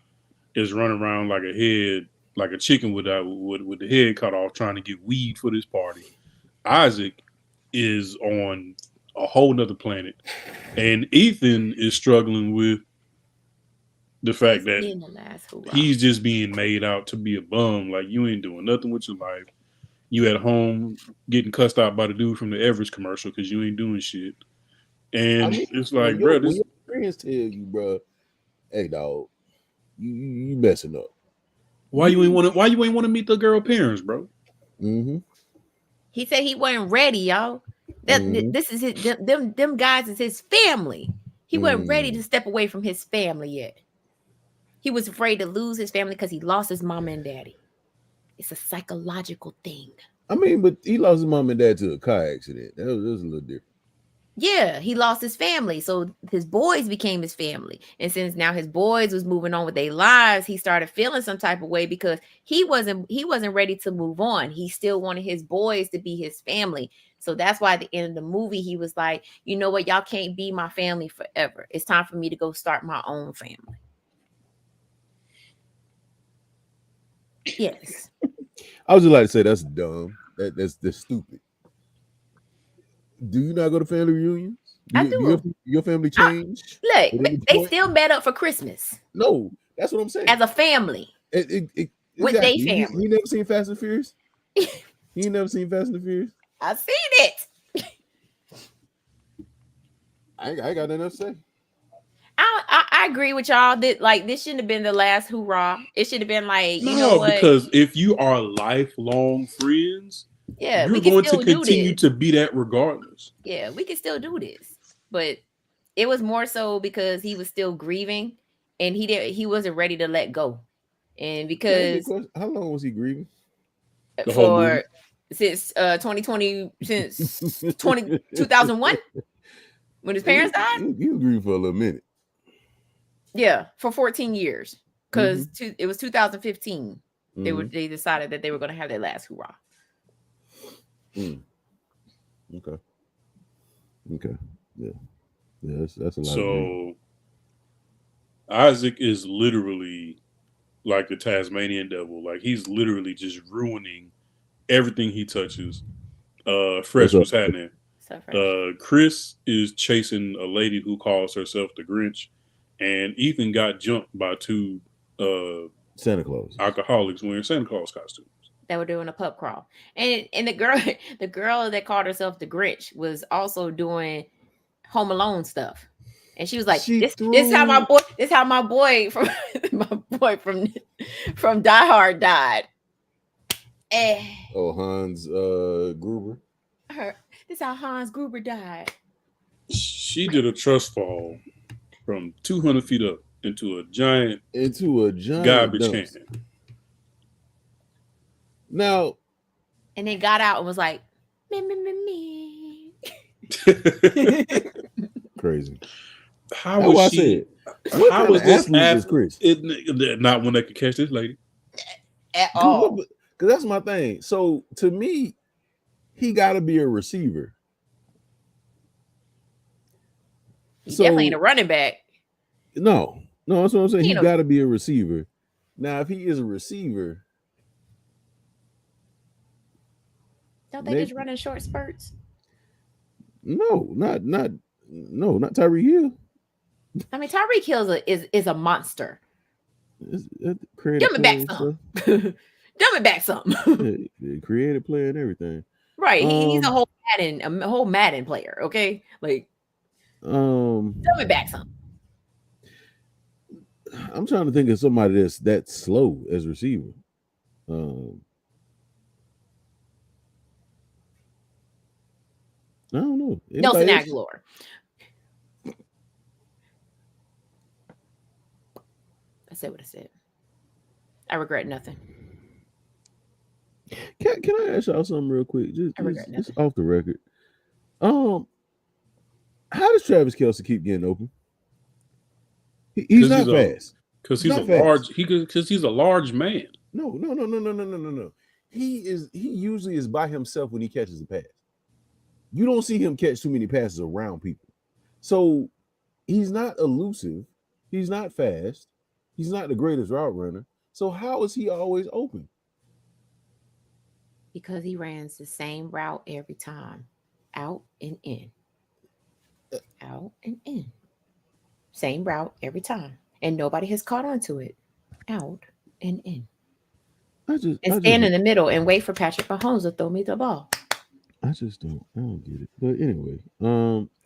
is running around like a chicken with the head cut off, trying to get weed for this party. Isaac is on a whole nother planet, and Ethan is struggling with the fact that In the last hoorah. he's just being made out to be a bum. Like, you ain't doing nothing with your life. You at home getting cussed out by the dude from the Everest commercial because you ain't doing shit. And I mean, it's like, when bro, when your friends tell you, bro, hey dog, you messing up. why you ain't want to meet the girl parents, bro? Mm-hmm. He said he wasn't ready, y'all. This is his them guys is his family. He wasn't ready to step away from his family yet. He was afraid to lose his family because he lost his mama and daddy. It's a psychological thing. I mean, but he lost his mom and dad to a car accident. That was a little different. Yeah, he lost his family. So his boys became his family. And since now his boys was moving on with their lives, he started feeling some type of way because he wasn't ready to move on. He still wanted his boys to be his family. So that's why at the end of the movie, he was like, you know what? Y'all can't be my family forever. It's time for me to go start my own family. Yes. I would just like to say that's dumb. That's stupid. Do you not go to family reunions? I Do do. your family change? Look, at any they point? still met up for Christmas No, that's what I'm saying. as a family with exactly. they family. He never seen Fast and Furious. He ain't never seen Fast and Furious. I seen it. I ain't got nothing else to say. I agree with y'all that like this shouldn't have been the last hoorah. It should have been like, you know No, what? because if you are lifelong friends, Yeah, you're we can going to still do continue this. to be that regardless. Yeah, we can still do this. But it was more so because he was still grieving and he wasn't ready to let go. And because How long was he grieving? The whole movie. for since 2020 since 2001 when his parents died? He was grieving for a little minute. Yeah, for 14 years. Because Mm-hmm. it was 2015. They decided that they were going to have their last hoorah. Okay. Yeah. That's a lot. So Isaac is literally like the Tasmanian devil. Like he's literally just ruining everything he touches. Fresh, what's happening? Chris is chasing a lady who calls herself the Grinch, and Ethan got jumped by two Santa Claus alcoholics wearing Santa Claus costumes. They were doing a pub crawl, and the girl that called herself the Grinch was also doing Home Alone stuff, and she was like, "This how my boy from from Die Hard died." Oh, Hans Gruber. This how Hans Gruber died. She did a trust fall from 200 feet up into a giant garbage can. Now, and then got out and was like, me. Crazy. How was she? How was this Chris? Not when they could catch this lady at all. Because that's my thing. So to me, he got to be a receiver. He definitely ain't a running back. No, that's what I'm saying. He got to be a receiver. Now, if he is a receiver, don't they just run in short spurts? No, not Tyreek Hill. I mean, Tyreek Hill is a monster. Give me back some. Give me back some. Creative player and everything. Right. He's a whole Madden player. Okay. Like, tell me back some. I'm trying to think of somebody that's slow as receiver. I don't know. Nelson Aguilar. I said what I said. I regret nothing. Can I ask y'all something real quick? Just off the record. How does Travis Kelce keep getting open? He's not fast. Because he's a large man. No. He usually is by himself when he catches a pass. You don't see him catch too many passes around people. So he's not elusive. He's not fast. He's not the greatest route runner. So how is he always open? Because he ran the same route every time. Out and in. Out and in. Same route every time. And nobody has caught on to it. Out and in. Stand in the middle and wait for Patrick Mahomes to throw me the ball. I don't get it. But anyway,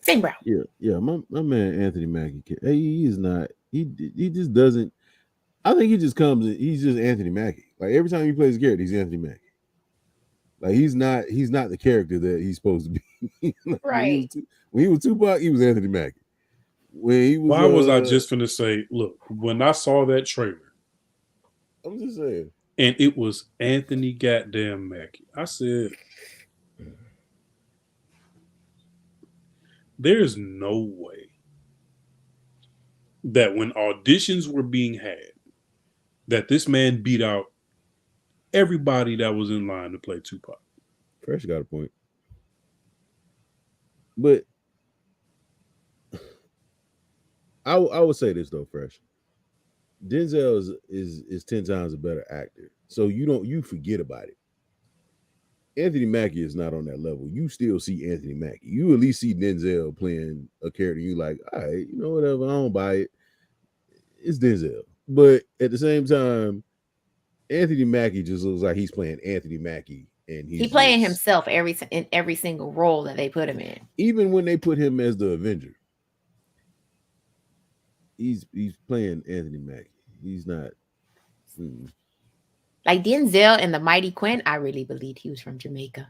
same route. Yeah. My man Anthony Mackie, he is not. He just doesn't. I think he just comes in. He's just Anthony Mackie. Like every time he plays a character, he's Anthony Mackie. Like he's not the character that he's supposed to be. Like, right. When he was Tupac, he was Anthony Mackie. When he was, why was I just finna say? Look, when I saw that trailer, I'm just saying, and it was Anthony goddamn Mackie. I said, there's no way that when auditions were being had, that this man beat out everybody that was in line to play Tupac. Fresh got a point. But I would say this though, Fresh. Denzel is 10 times a better actor. So you forget about it. Anthony Mackie is not on that level. You still see Anthony Mackie. You at least see Denzel playing a character. You like, all right, you know, whatever. I don't buy it. It's Denzel, but at the same time, Anthony Mackie just looks like he's playing Anthony Mackie, and He playing himself in every single role that they put him in. Even when they put him as the Avenger, he's playing Anthony Mackie. He's not. Like Denzel and the Mighty Quinn, I really believed he was from Jamaica.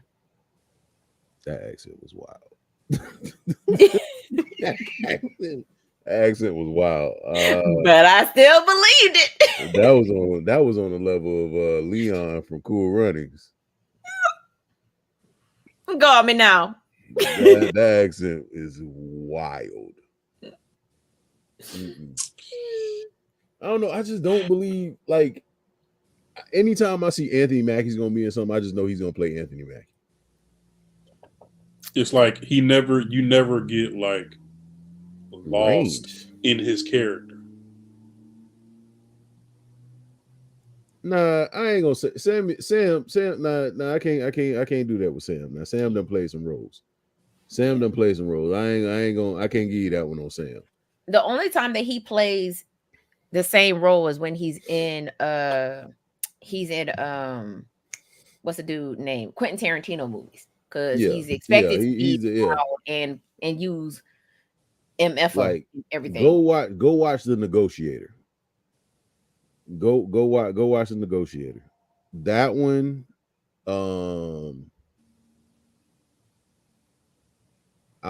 That accent was wild. that accent was wild. But I still believed it. that was on the level of Leon from Cool Runnings. Go on me now. That accent is wild. I don't know. I just don't believe, like, anytime I see Anthony Mackie's gonna be in something, I just know he's gonna play Anthony Mackie. It's like you never get like lost in his character. Nah, I ain't gonna say Sam. Nah, I can't do that with Sam. Now Sam done played some roles. I can't give you that one on Sam. The only time that he plays the same role is when he's in what's the dude name? Quentin Tarantino movies. Because he's expected to be out and use MF like everything. Go watch The Negotiator. Go watch The Negotiator. That one, I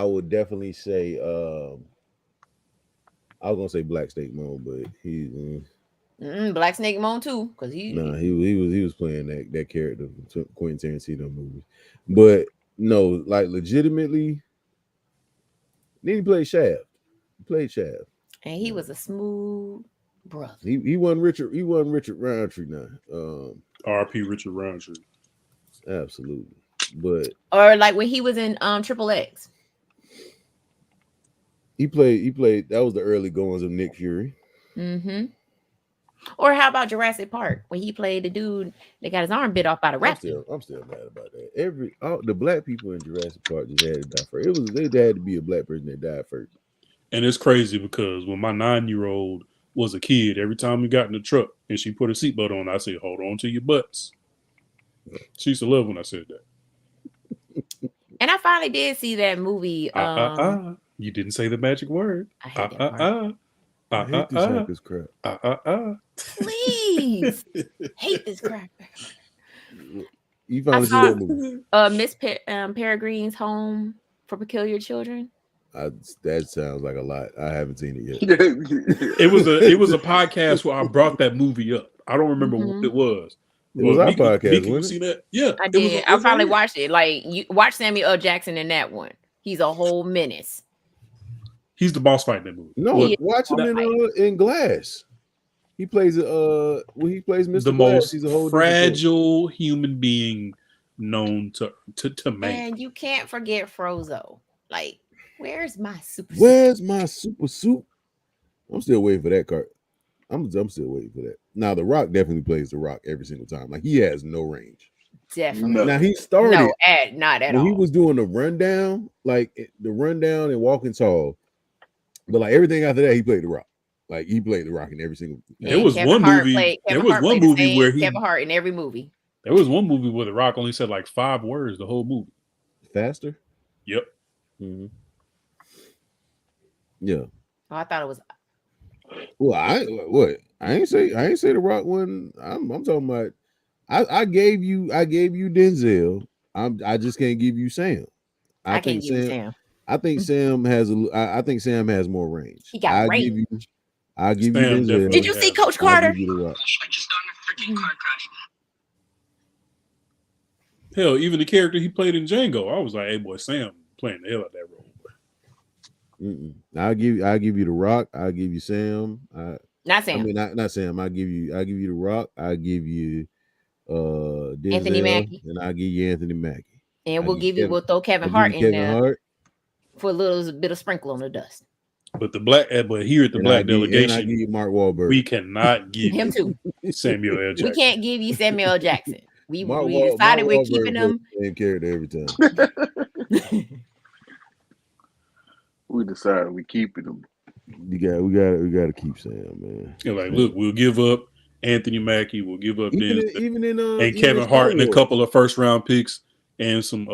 would definitely say I was gonna say Black Snake Moan, but he's Black Snake Moan too, because he was playing that character from Quentin Tarantino movies. But no, like legitimately, then he played Shaft. And he was a smooth brother. He wasn't Richard Roundtree now. R.P. Richard Roundtree. Absolutely. But or like when he was in Triple X. He played that was the early goings of Nick Fury. Mm-hmm. Or how about Jurassic Park when he played the dude that got his arm bit off by the raptor? I'm still mad about that. The black people in Jurassic Park just had to die first. They had to be a black person that died first. And it's crazy because when my 9-year-old was a kid, every time we got in the truck and she put her seatbelt on, I said, "Hold on to your butts." She used to love when I said that. And I finally did see that movie. You didn't say the magic word. I hate that part. I hate this hackers crap. Please. Hate this crap. You finally see that movie? Miss Peregrine's Home for Peculiar Children. That sounds like a lot. I haven't seen it yet. It was a podcast where I brought that movie up. I don't remember what it was. It was our podcast. Wasn't it? See that? Yeah, I did. I finally watched it. Like you watch Samuel L. Jackson in that one. He's a whole menace. He's the boss fight in that movie. No, watch him in Glass. He plays Mr. The Glass. most He's a whole fragile human being known to man. And you can't forget Frozone. Like, where's my super suit? I'm still waiting for that card. I'm still waiting for that. Now, The Rock definitely plays The Rock every single time. Like, he has no range. Definitely. Now, he started not at all. When he was doing the rundown, and Walking Tall, but like everything after that, he played The Rock. Like he played The Rock in every single. There was one movie where Kevin Hart in every movie. There was one movie where The Rock only said like 5 words the whole movie. Faster. Yep. Mm-hmm. Yeah. Oh, I thought it was. Well, I ain't say The Rock one. I'm talking about. I gave you Denzel. I just can't give you Sam. I can't give you Sam. I think Sam has I think Sam has more range. He got range. I'll give you Denzel. Did you see Coach Carter? I just got in a freaking car crash. Hell, even the character he played in Django, I was like, "Hey, boy, Sam playing the hell out of that role." I'll give you The Rock. I'll give you Sam. Not Sam. I mean, not Sam. I'll give you The Rock. I'll give you Denzel, Anthony Mackie, and I'll give you Anthony Mackie. And we'll throw Kevin Hart in there for a little bit of sprinkle on the dust. But here at the Black Delegation, I give you Mark Wahlberg. We cannot give him too. Samuel L. Jackson. We can't give you Samuel L. Jackson. we Mark decided we're Wahlberg keeping plays him. the same character every time. We decided we keeping them. We got to keep Sam, man. You're like, look, we'll give up Anthony Mackie, we'll give up Even in Kevin Star Hart and a Wars. couple of first round picks and some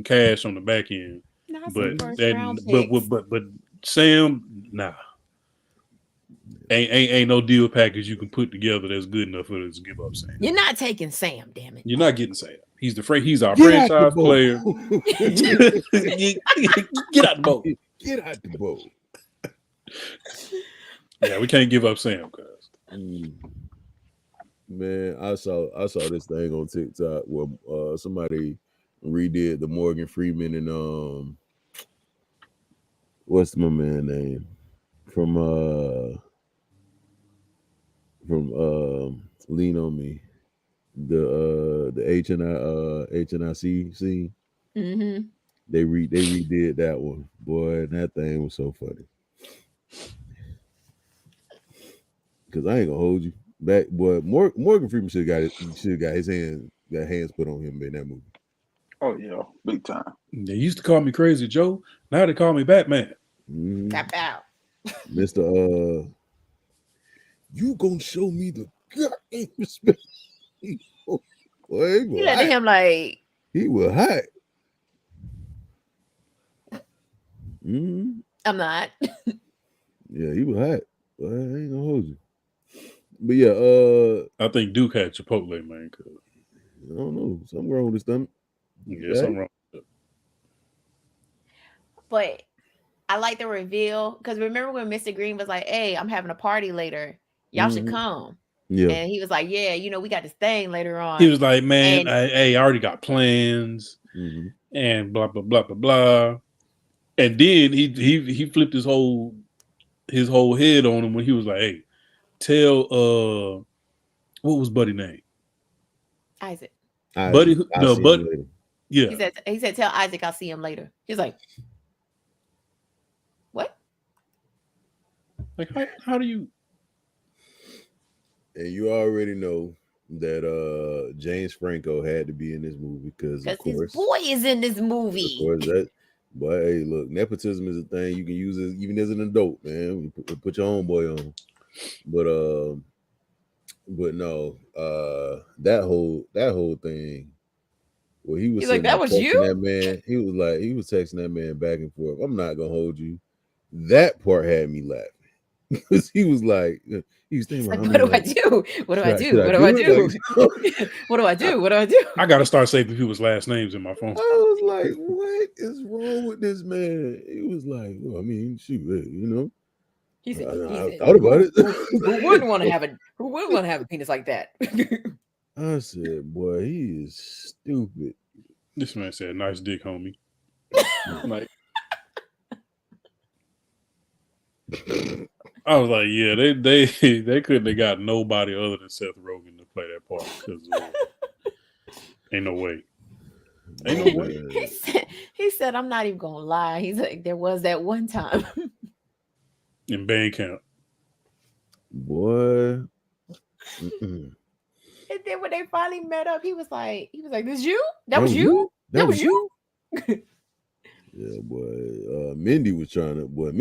cash on the back end. Not But some first round picks. but Sam, nah. Ain't no deal package you can put together that's good enough for us to give up Sam. You're not taking Sam, damn it. You're not getting Sam. He's our Get out franchise the player. boat. Get out the boat. Get out the boat. Yeah, we can't give up Sam, cuz. Man, I saw this thing on TikTok where somebody redid the Morgan Freeman and what's my man name from Lean on Me, the HNIC scene. Mm-hmm. They redid that one, boy, and that thing was so funny. Cause I ain't gonna hold you back, boy. Morgan Freeman should have got his hands put on him in that movie. Oh yeah, big time. They used to call me Crazy Joe. Now they call me Batman. Tap out. Mr. You gonna show me the goddamn respect? Boy, he You let him like he was hot. I'm not. Yeah, he was hot. Boy, I ain't gonna hold you. But yeah, I think Duke had Chipotle, man. I don't know. Something wrong with his stomach. Yeah, something wrong. But I like the reveal because remember when Mr. Green was like, "Hey, I'm having a party later. Y'all should come." Yeah. And he was like, "Yeah, we got this thing later on." He was like, "Man, I already got plans and blah blah blah blah blah." And then he flipped his whole head on him when he was like, "Hey, tell what was Buddy's name? Isaac. Buddy, no, but yeah." He said, "Tell Isaac I'll see him later." He's like, "What?" Like, how do you? And you already know that James Franco had to be in this movie because of course his boy is in this movie. Of course, that. But hey, look, nepotism is a thing you can use even as an adult, man. You put your own boy on. But no, that whole thing where he was like, that was you? that man, he was texting that man back and forth. I'm not gonna hold you. That part had me laughing. Because he was thinking, like, what do I do? What do I do? What do I do? What do I do? What do I do? I gotta start saving people's last names in my phone. I was like, what is wrong with this man? He was like, well, I mean, shoot, He said, I thought about it. Who wouldn't want to have a penis like that? I said, boy, he is stupid. This man said, "Nice dick, homie." Like, I was like, yeah, they couldn't have got nobody other than Seth Rogen to play that part because ain't no way. Ain't no way. He said, "I'm not even gonna lie." He's like, "There was that one time in band camp, boy." And then when they finally met up, he was like, "This you? That was you? That was you?" Yeah, boy. Mindy was trying to He's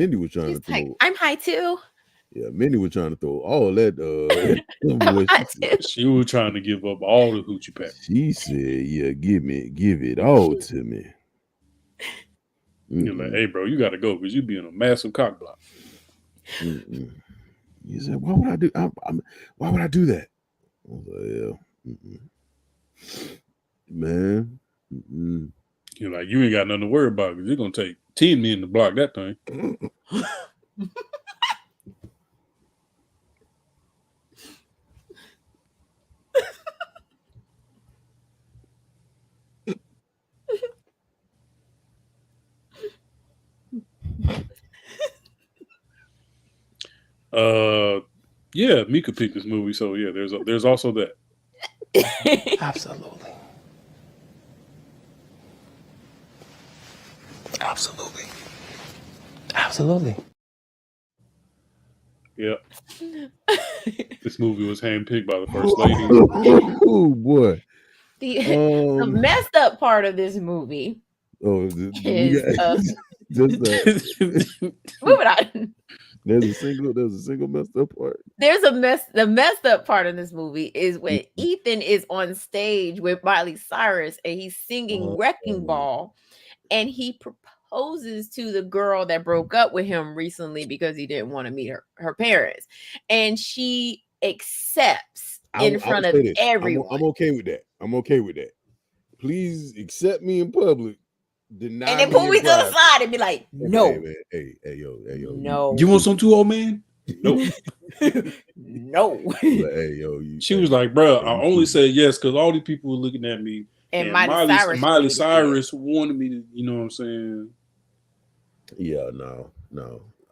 throw. like, "I'm high too." Yeah, Mindy was trying to throw all that. She was trying to give up all the hoochie pack. She said, "Yeah, give it all to me." You're like, "Hey, bro, you got to go because you be in a massive cock block." He said, "Why would I do? Why would I do that?" I was like, "Yeah, man." You're like, "You ain't got nothing to worry about because you're gonna take 10 men to block that thing." Yeah, Mika picked this movie, so yeah, there's also that. Absolutely. Yeah. This movie was handpicked by the first lady. Oh boy. The messed up part of this movie is moving on. There's a single messed up part. The messed up part of this movie is when Ethan is on stage with Miley Cyrus and he's singing Wrecking Ball, and he proposes to the girl that broke up with him recently because he didn't want to meet her parents, and she accepts in front of everyone. I'm okay with that. Please accept me in public. Deny and then pull me to the side and be like, no. Hey, yo. No. You want some too, old man? No. No. Hey, yo. She was like, bro, I only said yes because all these people were looking at me. And Miley Cyrus wanted me to, you know what I'm saying? Yeah, no.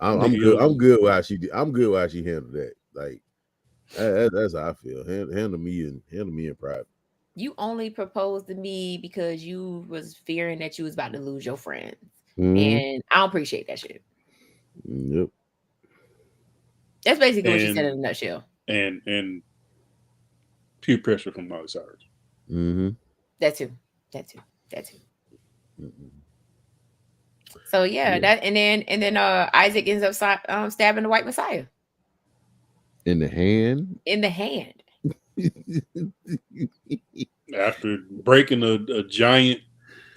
I'm good with how she did. I'm good with how she handled that. Like that's how I feel. Handle me in private. You only proposed to me because you was fearing that you was about to lose your friends. Mm-hmm. And I don't appreciate that shit. Yep. That's basically what she said in a nutshell. And peer pressure from Miley Cyrus. Mm-hmm. That too. Mm-hmm. So yeah, that and then Isaac ends up stabbing the White Messiah. In the hand? In the hand. After breaking a giant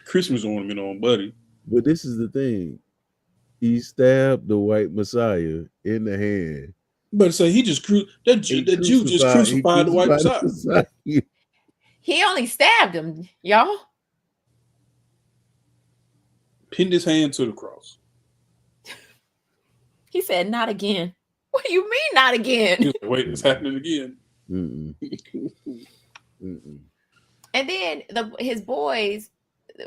Christmas ornament on Buddy. But this is the thing. He stabbed the White Messiah in the hand. But say he just Jew just crucified the White Messiah. He only stabbed him, y'all. Pinned his hand to the cross. He said, "Not again." What do you mean, not again? He was like, wait, it's happening again. Mm-mm. Mm-mm. And then his boys,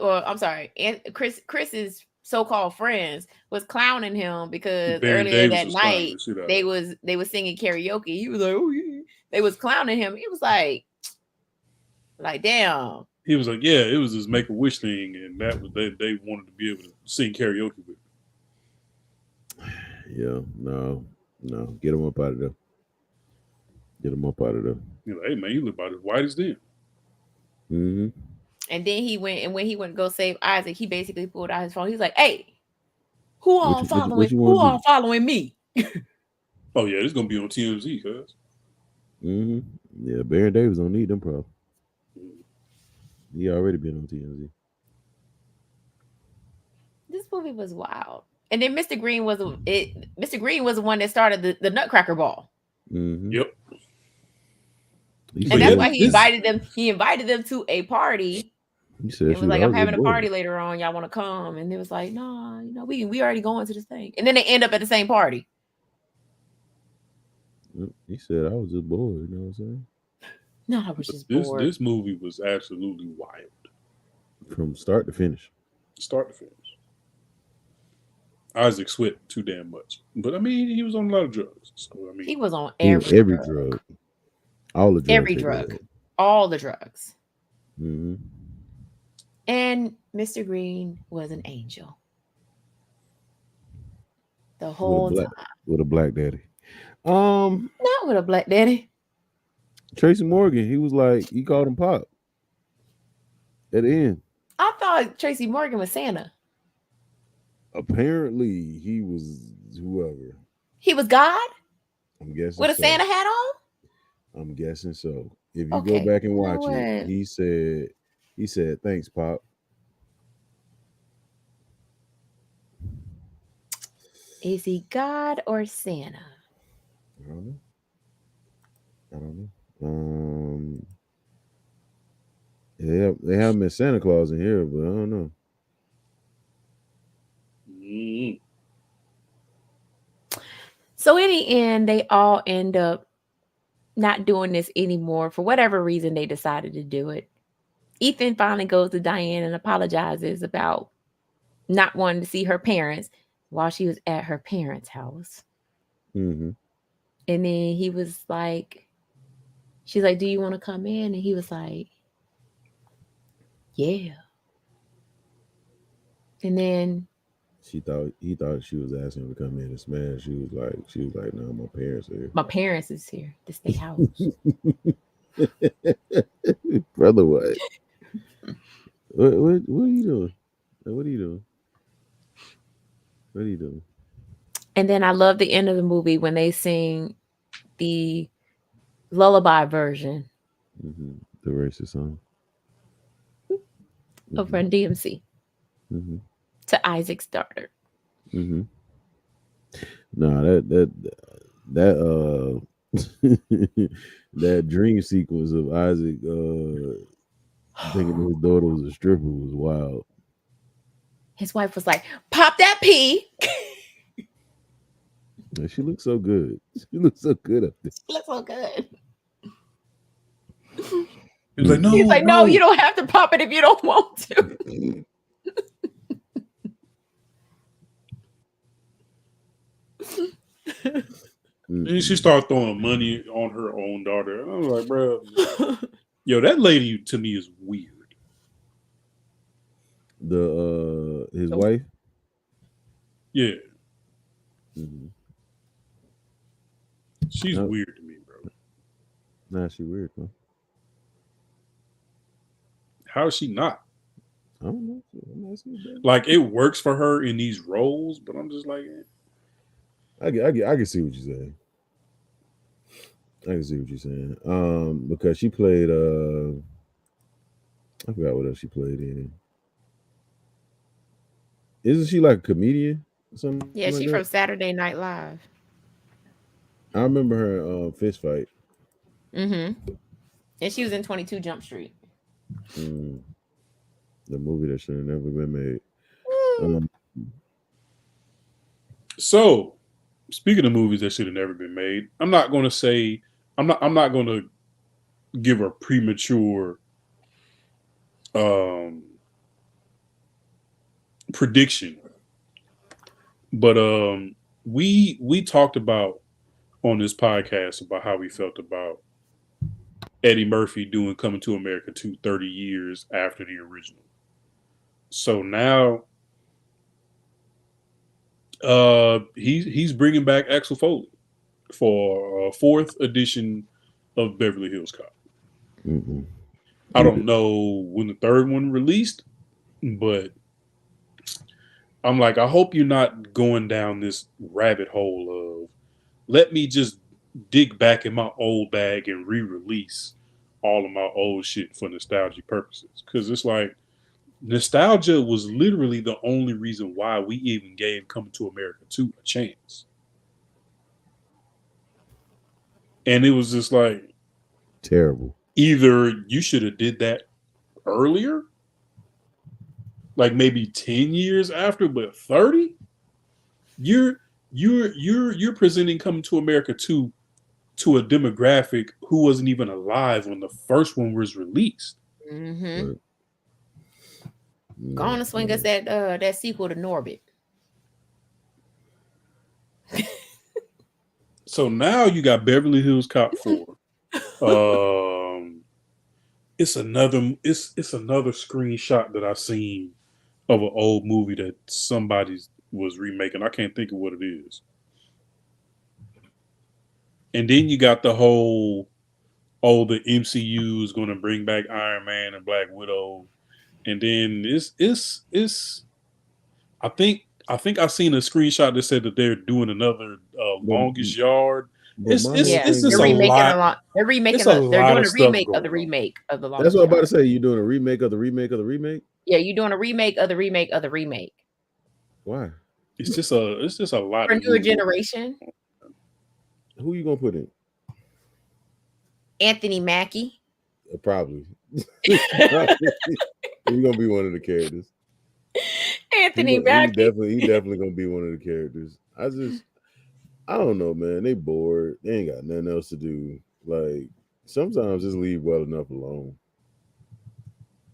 or I'm sorry, and Chris's so-called friends was clowning him because earlier that night they was singing karaoke. He was like, "Oh yeah." They was clowning him. He was like damn. He was like, yeah, it was this Make-A-Wish thing, and that was they wanted to be able to sing karaoke with. Yeah, no, get him up out of there. You're like, hey man, you look about as white as them. Mm-hmm. And then when he went to go save Isaac, he basically pulled out his phone. He's like, "Hey, who all following me?" Oh yeah, it's gonna be on TMZ, cuz. Mm-hmm. Yeah, Baron Davis don't need them problems. He already been on TMZ. This movie was wild. And then Mr. Green was the one that started the Nutcracker Ball. Mm-hmm. Yep. And that's why he invited them. He invited them to a party. He said, "It was like, I'm having a party later on. Y'all want to come?" And they was like, "No, we already going to this thing." And then they end up at the same party. He said, "I was just bored." You know what I'm saying? No, I was just bored. This movie was absolutely wild from start to finish. Isaac sweat too damn much, but I mean, he was on a lot of drugs. So I mean, he was on every drug. All the drugs. Every drug. All the drugs. Mm-hmm. And Mr. Green was an angel. The whole time. With a black daddy. Not with a black daddy. Tracy Morgan, he was like, he called him Pop. At the end. I thought Tracy Morgan was Santa. Apparently, he was whoever. He was God? I'm guessing with a Santa hat on? I'm guessing so. If you go back and watch it, he said, "Thanks, Pop." Is he God or Santa? I don't know. They have him as Santa Claus in here, but I don't know. So in the end, they all end up not doing this anymore. For whatever reason, they decided to do it. Ethan finally goes to Diane and apologizes about not wanting to see her parents while she was at her parents' house. Mm-hmm. And then he was like, she's like, "Do you want to come in?" And he was like, "Yeah." And then he thought she was asking him to come in and smash. She was like, "No, my parents are here. My parents is here. This their house." Brother, what? What are you doing? What are you doing? What are you doing? And then I love the end of the movie when they sing the lullaby version The racist song of Run DMC mm-hmm. to Isaac's daughter. Mm-hmm. No, that that dream sequence of Isaac thinking his daughter was a stripper was wild. His wife was like, "Pop that pee." Man, she looks so good. She looks so good up there. She looks so good. He was like, no, He's like, no, you don't have to pop it if you don't want to. And she started throwing money on her own daughter. I was like, bro, yo, that lady to me is weird. His wife? Yeah. Mm-hmm. She's weird to me, bro. Nah, she weird, huh? How is she not? I don't know. Like, it works for her in these roles, but I'm just like, I can see what you're saying. I can see what you're saying. Because she played I forgot what else she played in. Isn't she like a comedian or something? Yeah, like she's that? from Saturday Night Live. I remember her Fist Fight. Mm-hmm. And she was in 22 Jump Street. The movie that should have never been made. So, speaking of movies that should have never been made, I'm not going to give a premature prediction, but we talked about on this podcast about how we felt about Eddie Murphy doing Coming to America 2 30 years after the original. So now he's bringing back Axel Foley for a 4th edition of Beverly Hills Cop. Mm-hmm. I don't know when the 3rd one released, but I'm like, I hope you're not going down this rabbit hole of let me just dig back in my old bag and re-release all of my old shit for nostalgic purposes. Because it's like nostalgia was literally the only reason why we even gave Coming to America 2 a chance. And it was just like terrible. Either you should have did that earlier, like maybe 10 years after, but 30? You're presenting Coming to America 2 to a demographic who wasn't even alive when the first one was released. Mm-hmm. Go on and swing us that sequel to Norbit. So now you got Beverly Hills Cop 4. It's another screenshot that I seen of an old movie that somebody was remaking. I can't think of what it is. And then you got the whole, the MCU is going to bring back Iron Man and Black Widow, and then it's. I think I seen a screenshot that said that they're doing another Longest Yard. It's just a lot. They're remaking. They're doing a remake of the remake of the Longest That's what I'm about to Yard. say. You're doing a remake of the remake of the remake. Yeah, you're doing a remake of the remake of the remake. Why? It's just a lot for a of newer generation. Who you gonna put in? Anthony Mackie. Probably. He's gonna be one of the characters. Anthony Mackie. He definitely gonna be one of the characters. I don't know, man. They bored. They ain't got nothing else to do. Like sometimes just leave well enough alone.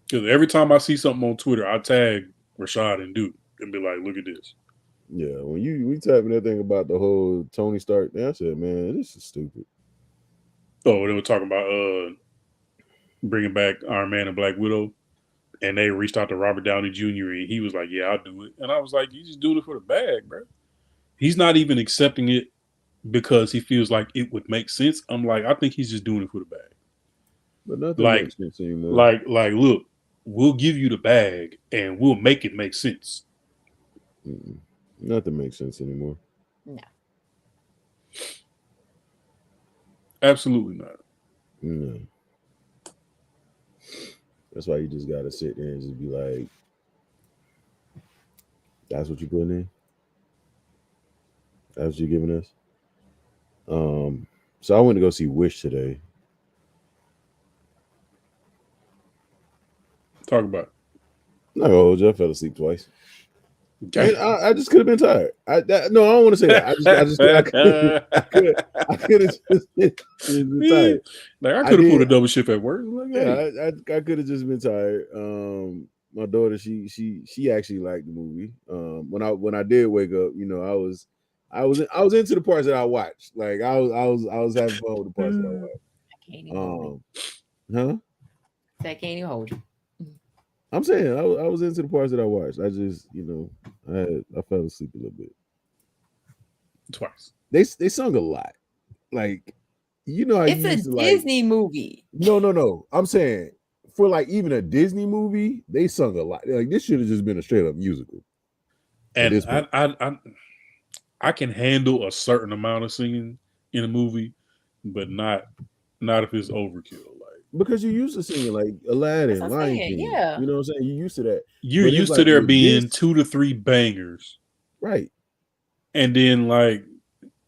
Because every time I see something on Twitter, I tag Rashad and Duke and be like, "Look at this." Yeah, when we typing that thing about the whole Tony Stark, I said, man, this is stupid. Oh, they were talking about bringing back Iron Man and Black Widow, and they reached out to Robert Downey Jr. and he was like, "Yeah, I'll do it." And I was like, "You just doing it for the bag, bro." He's not even accepting it because he feels like it would make sense. I'm like, I think he's just doing it for the bag. But nothing Like, makes sense anymore. look, we'll give you the bag look, we'll give you the bag and we'll make it make sense. Mm-mm. Nothing makes sense anymore. No. Absolutely not. No. That's why you just gotta sit there and just be like, that's what you're putting in? That's what you're giving us? So I went to go see Wish today. Talk about I'm not gonna hold you. I fell asleep twice. it. And I just could have been tired. No, I don't want to say that. I could have just been tired. Like I could have pulled a double shift at work. Like, hey. Yeah, I could have just been tired. My daughter, she actually liked the movie. When I did wake up, you know, I was into the parts that I watched. Like I was having fun with the parts that I watched. I can't even hold Huh? I can't even hold you. I'm saying I was into the parts that I watched. I just, you know, I fell asleep a little bit. Twice. They sung a lot. Like, you know how It's you a used to, Disney movie. No. I'm saying for like even a Disney movie, they sung a lot. Like this should have just been a straight up musical. And I can handle a certain amount of singing in a movie, but not if it's overkill. Because you're used to singing like Aladdin, That's what I'm Lion saying, King. yeah. You know what I'm saying? You're used to that. You're But it's used to like there with being this- 2 to 3 bangers, right? and then like,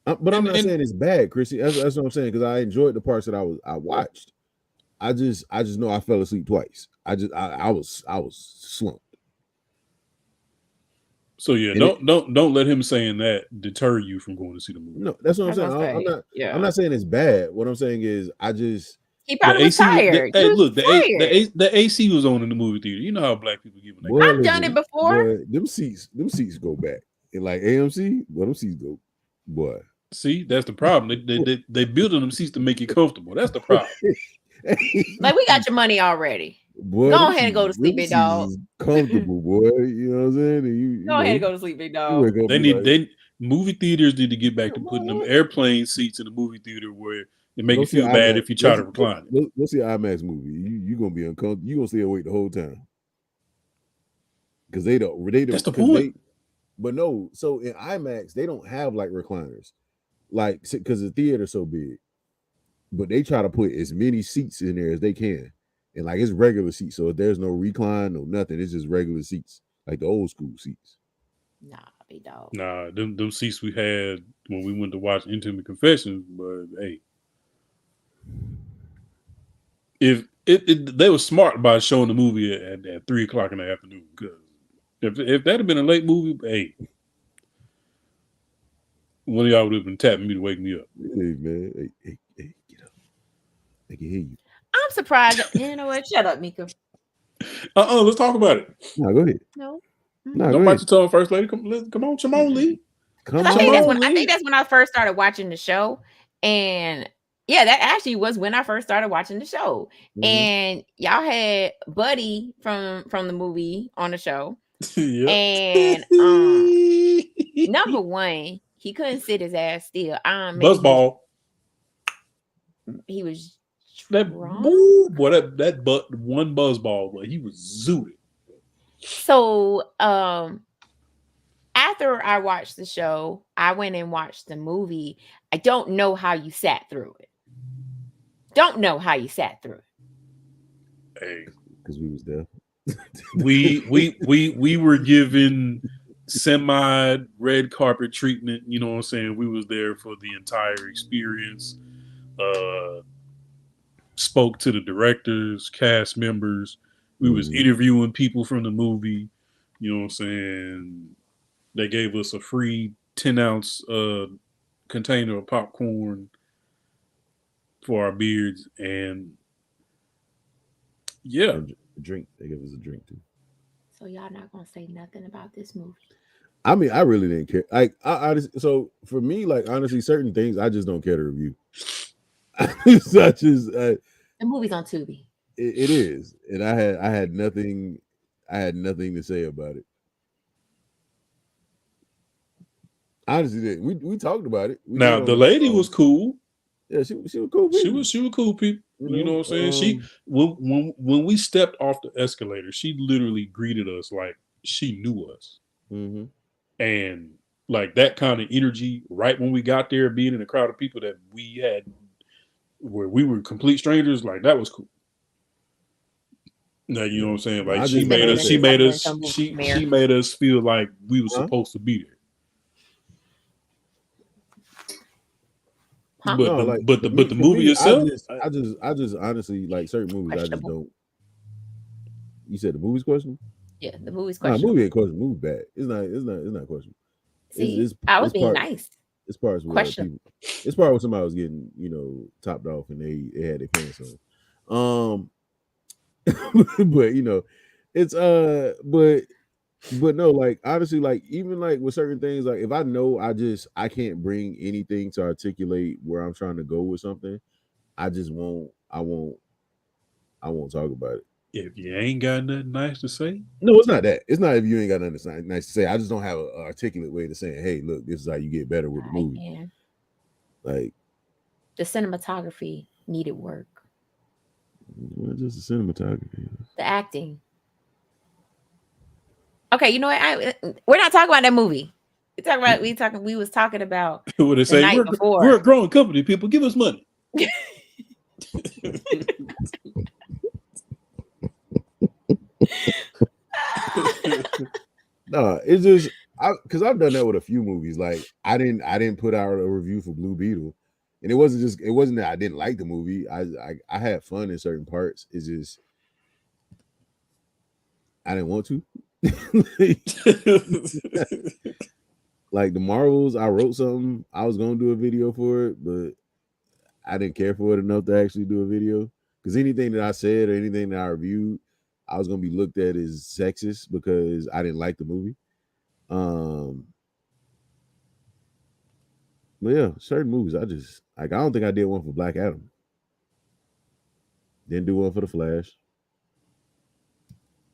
But I'm not saying it's bad, Chrissy. That's what I'm saying because I enjoyed the parts that I watched. I just know I fell asleep twice. I was slumped. so yeah, And don't let him saying that deter you from going to see the movie. No, that's what I'm That's saying. what I'm I'm not. saying. I'm not saying it's bad. What I'm saying is He probably was tired. Hey, He was look, tired. the AC was on in the movie theater. You know how black people give when they Boy, I've done it before. Boy, them seats go back. And like AMC, well, them seats go, boy. See, that's the problem. They building them seats to make you comfortable. That's the problem. Like we got your money already. Boy, Go them ahead and go to seats- sleep, them big dog. seats is comfortable, boy. You know what I'm saying? And you Go ahead and go to sleep, big you dog. wake up, They you need like, movie theaters need to get back to putting them airplane seats in the movie theater where it make go you see feel bad IMAX. if you try to recline it. Go see an IMAX movie. You gonna be uncomfortable. You gonna stay awake the whole time because they don't. That's the 'cause point. But no, so in IMAX they don't have like recliners, like because the theater's so big. But they try to put as many seats in there as they can, and like it's regular seats. So if there's no recline, no nothing, it's just regular seats, like the old school seats. Nah, big dog. Nah, them seats we had when we went to watch Intimate Confessions, but hey, if they were smart by showing the movie at 3:00 in the afternoon, because if that had been a late movie, hey, one of y'all would have been tapping me to wake me up. Hey man, hey, get up! I can hear you. I'm surprised. You know what? Shut up, Mika. Let's talk about it. No, go ahead. No. No, Don't go bite ahead. your tongue, first lady. Come on, Shimon Lee. Come I think on. that's when I first started watching the show. And yeah, that actually was when I first started watching the show. Mhm. And y'all had Buddy from the movie on the show. Yep. And number one, he couldn't sit his ass still. Buzzball. He was That drunk. boy, that but one buzzball, but he was zooted. So after I watched the show, I went and watched the movie. I don't know how you sat through it. Don't know how you sat through it. Hey, Because we was there. we were given semi red carpet treatment. You know what I'm saying? We was there for the entire experience. Spoke to the directors, cast members. We was interviewing people from the movie. You know what I'm saying? They gave us a free 10-ounce container of popcorn for our beards, and yeah, And a drink. They gave us a drink too. So y'all not gonna say nothing about this movie? I mean, I really didn't care. Like, so for me, like honestly, certain things I just don't care to review. Such as The movie's on Tubi. it is, and I had nothing to say about it. Honestly, we talked about it. now the lady was cool. Yeah, she was cool. She was cool, people. You know what I'm saying? She when we stepped off the escalator, she literally greeted us like she knew us. Mm-hmm. And like that kind of energy right when we got there, being in a crowd of people that we had where we were complete strangers, like that was cool. Now you know what I'm saying? Like she made us feel like we were supposed to be there. Huh? But No, the movie itself, I just honestly like certain movies. I just don't. You said the movie's question? Yeah, the movie's Nah, question. movie ain't question. Movie bad. It's not question. See, I was being nice. It's parts where people. It's part where somebody was getting topped off and they had their pants on. But it's but no, like honestly, like even like with certain things, like if I know I can't bring anything to articulate where I'm trying to go with something, I won't talk about it. If you ain't got nothing nice to say, no, it's not that. It's not if you ain't got nothing nice to say. I just don't have an articulate way to say, hey, look, this is how you get better with the movie. Yeah. Like the cinematography needed work. Well, just the cinematography. The acting. Okay, you know what? We're not talking about that movie. We was talking about what they say. We're a growing company. People, give us money. No, it's just because I've done that with a few movies. Like I didn't put out a review for Blue Beetle, and it wasn't that I didn't like the movie. I had fun in certain parts. It's just I didn't want to. Like the Marvels, I wrote something. I was gonna do a video for it, but I didn't care for it enough to actually do a video. Because anything that I said or anything that I reviewed, I was gonna be looked at as sexist because I didn't like the movie. But yeah, certain movies I don't think I did one for Black Adam. Didn't do one for The Flash.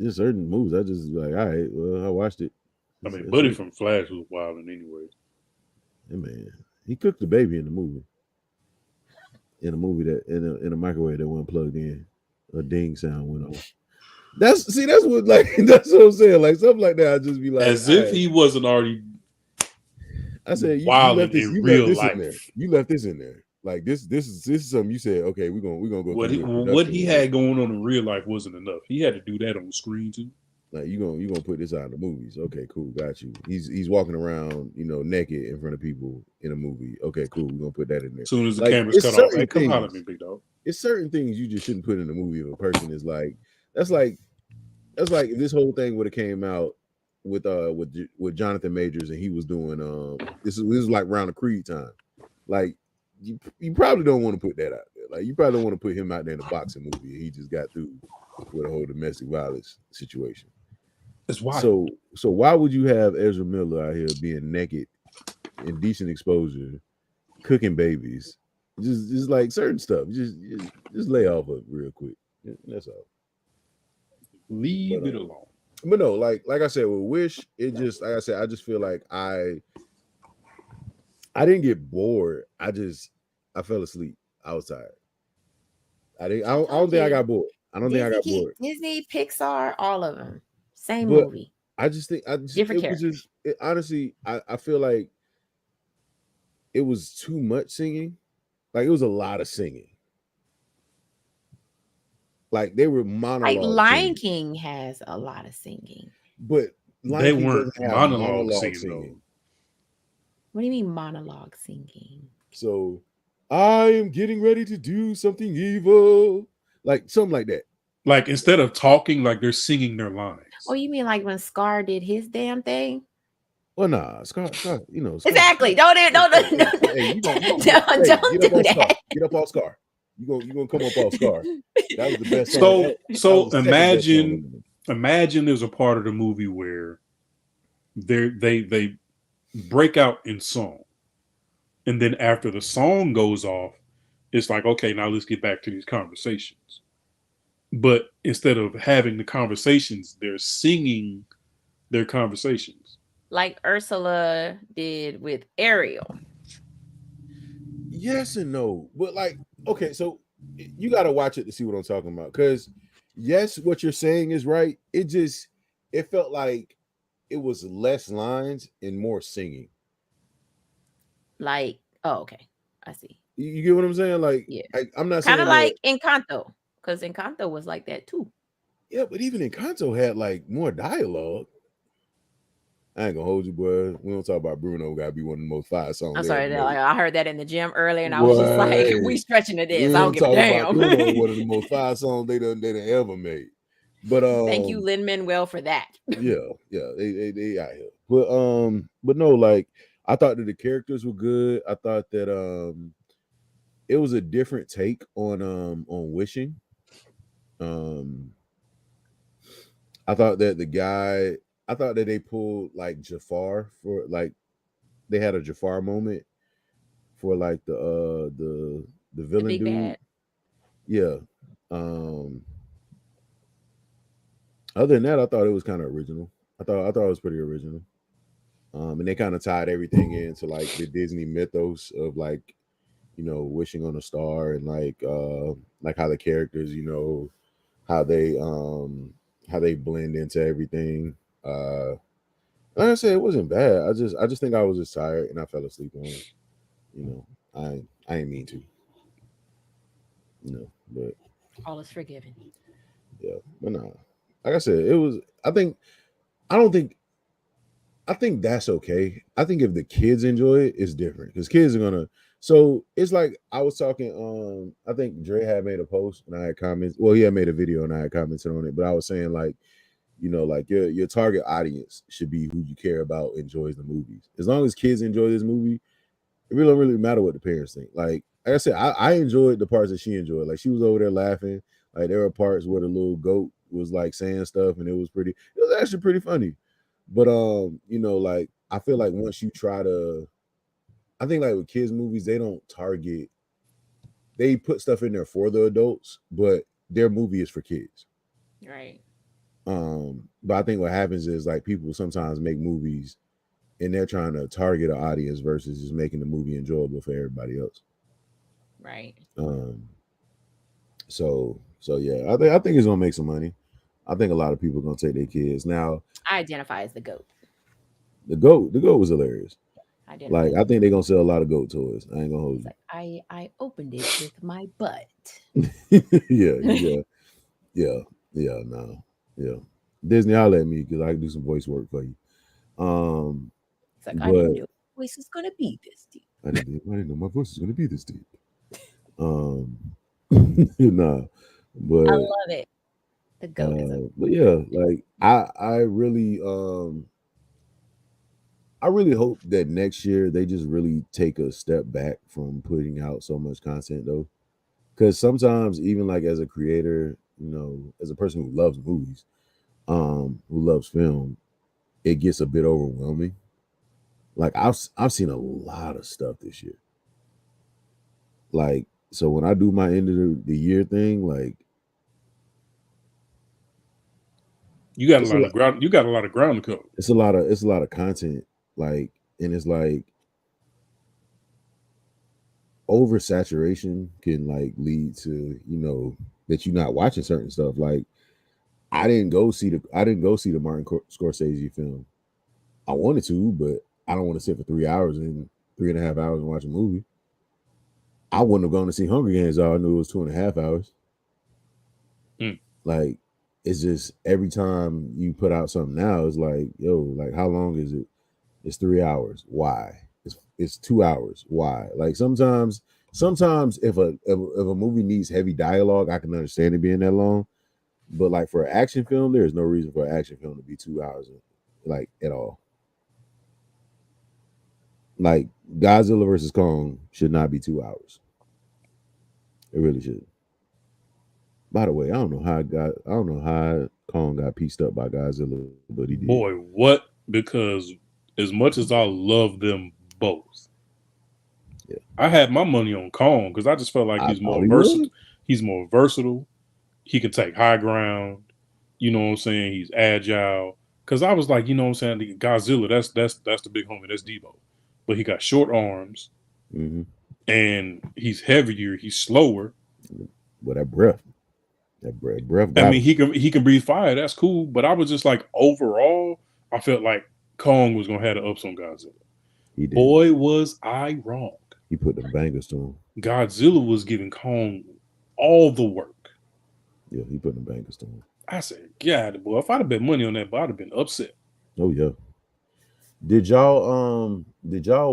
Just certain movies, I just like, all right, well, I watched it. I mean, Buddy from Flash was wild anyway. Hey man, he cooked the baby in the movie. In a movie that in a microwave that wasn't plugged in, a ding sound went on. That's what I'm saying. Like something like that, I'd just be like, as if he wasn't already. I said, you left this in there. You left this in there. Like this is something you said. Okay, we're gonna go. What he had going on in real life wasn't enough. He had to do that on the screen too. Like you gonna put this out in the movies. Okay, cool, got you. He's walking around, naked in front of people in a movie. Okay, cool, we're gonna put that in there. As soon as the camera's cut off, hey, come on at me, big dog. It's certain things you just shouldn't put in a movie if a person is like that's like if this whole thing would have came out with Jonathan Majors and he was doing this is like around the Creed time. Like you probably don't want to put that out there. Like you probably don't want to put him out there in a boxing movie and he just got through with a whole domestic violence situation. That's why. So why would you have Ezra Miller out here being naked in decent exposure, cooking babies? Just like certain stuff. Just lay off of it real quick. That's all. Leave it alone. But no, like I said, with Wish, it just like I said, I just feel like I didn't get bored. I fell asleep. I was tired. I don't think I got bored. I don't think I got bored. Disney, Pixar, all of them. Same movie. I just think different characters. Honestly, I feel like it was too much singing. Like it was a lot of singing. Like they were monologue. Like Lion King has a lot of singing. But they weren't monologue singing. What do you mean monologue singing? So I am getting ready to do something evil. Like something like that. Like instead of talking, like they're singing their lines. Oh, you mean like when Scar did his damn thing? Well, nah, Scar, Scar. Exactly. Don't do that. Get up off Scar. You gonna come up off Scar. That was the best song. So imagine there's a part of the movie where they break out in song, and then after the song goes off, it's like, okay, now let's get back to these conversations. But instead of having the conversations, they're singing their conversations. Like Ursula did with Ariel. Yes and no. But like, okay, so you got to watch it to see what I'm talking about. Because yes, what you're saying is right. It felt like it was less lines and more singing. Like, oh, okay, I see. You get what I'm saying? Like, Yeah. I'm not Kind saying of that. like Encanto, because Encanto was like that too. Yeah, but even Encanto had like more dialogue. I ain't gonna hold you, boy. We don't talk about Bruno. Gotta be one of the most fire songs. I'm they sorry, ever that, made. I heard that in the gym earlier, and I was just like, Boy, "We stretching to we this. I don't don't give a talk about damn." Bruno, one of the most fire songs they ever made. But Thank you, Lin-Manuel, for that. yeah, they out here. But no, like I thought that the characters were good. I thought that it was a different take on wishing. I thought that I thought that they pulled like Jafar for like they had a Jafar moment for like the The villain big dude. bad. Yeah. Other than that, I thought it was kind of original. I thought it was pretty original. And they kind of tied everything into like the Disney mythos of like, you know, wishing on a star and like how the characters, you know, how they blend into everything. Like I said, it wasn't bad. I just think I was just tired and I fell asleep on it. You know, I ain't mean to. You know, but All is forgiven. yeah, but nah. Like I said, it was. I think that's okay. I think if the kids enjoy it, it's different because kids are gonna. So it's like I was talking. I think Dre had made a post and I had comments. Well, he had made a video and I had commented on it. But I was saying like, you know, like your target audience should be who you care about enjoys the movies. As long as kids enjoy this movie, it really don't really matter what the parents think. Like I said, I enjoyed the parts that she enjoyed. Like she was over there laughing. Like there were parts where the little goat was like saying stuff and it was actually pretty funny. But you know, like I feel like once you try to I think like with kids movies, they don't target they put stuff in there for the adults, but their movie is for kids. Right. But I think what happens is like people sometimes make movies and they're trying to target an audience versus just making the movie enjoyable for everybody else. Right. So yeah, I think it's gonna make some money. I think a lot of people are gonna take their kids. Now, I identify as the goat. the goat was hilarious. I identify. Like I think they're gonna sell a lot of goat toys. I ain't gonna hold It's you. like I opened it with my butt. yeah. No, yeah. Disney, I'll let me because I can do some voice work for you. It's like I didn't know my voice is gonna be this deep. I didn't know my voice is gonna be this deep. Nah, but I love it. The goat is but yeah, like I really hope that next year they just really take a step back from putting out so much content though. Because sometimes even like as a creator, you know, as a person who loves movies, who loves film, it gets a bit overwhelming. Like I've seen a lot of stuff this year. Like so when I do my end of the year thing, like you got a lot of ground. You got a lot of ground to cover. It's a lot of content, like, and it's like oversaturation can like lead to, you know, that you're not watching certain stuff. Like I didn't go see the Martin Scorsese film. I wanted to, but I don't want to sit for 3 hours and 3.5 hours and watch a movie. I wouldn't have gone to see Hunger Games. All I knew it was 2.5 hours. Like it's just every time you put out something now, it's like, yo, like how long is it? It's 3 hours. Why? It's 2 hours. Why? Like sometimes if a movie needs heavy dialogue, I can understand it being that long. But like for an action film, there is no reason for an action film to be 2 hours, like at all. Like Godzilla versus Kong should not be 2 hours. It really should. By the way, I don't know how Kong got pieced up by Godzilla, but he did. Boy, what? Because as much as I love them both, yeah, I had my money on Kong because I just felt like he's more versatile. He's more versatile. He can take high ground. You know what I'm saying? He's agile. Because I was like, you know what I'm saying? Godzilla, that's the big homie. That's Debo. But he got short arms. Mm-hmm. And he's heavier. He's slower. But that breath I got mean, him. he can breathe fire. That's cool. But I was just like, overall, I felt like Kong was gonna have the ups on Godzilla. He did. Boy, was I wrong. He put them bangers to him. Godzilla was giving Kong all the work. Yeah, he put them bangers to him. I said, God, boy, if I'd have bet money on that, boy, I'd have been upset. Oh yeah. Did y'all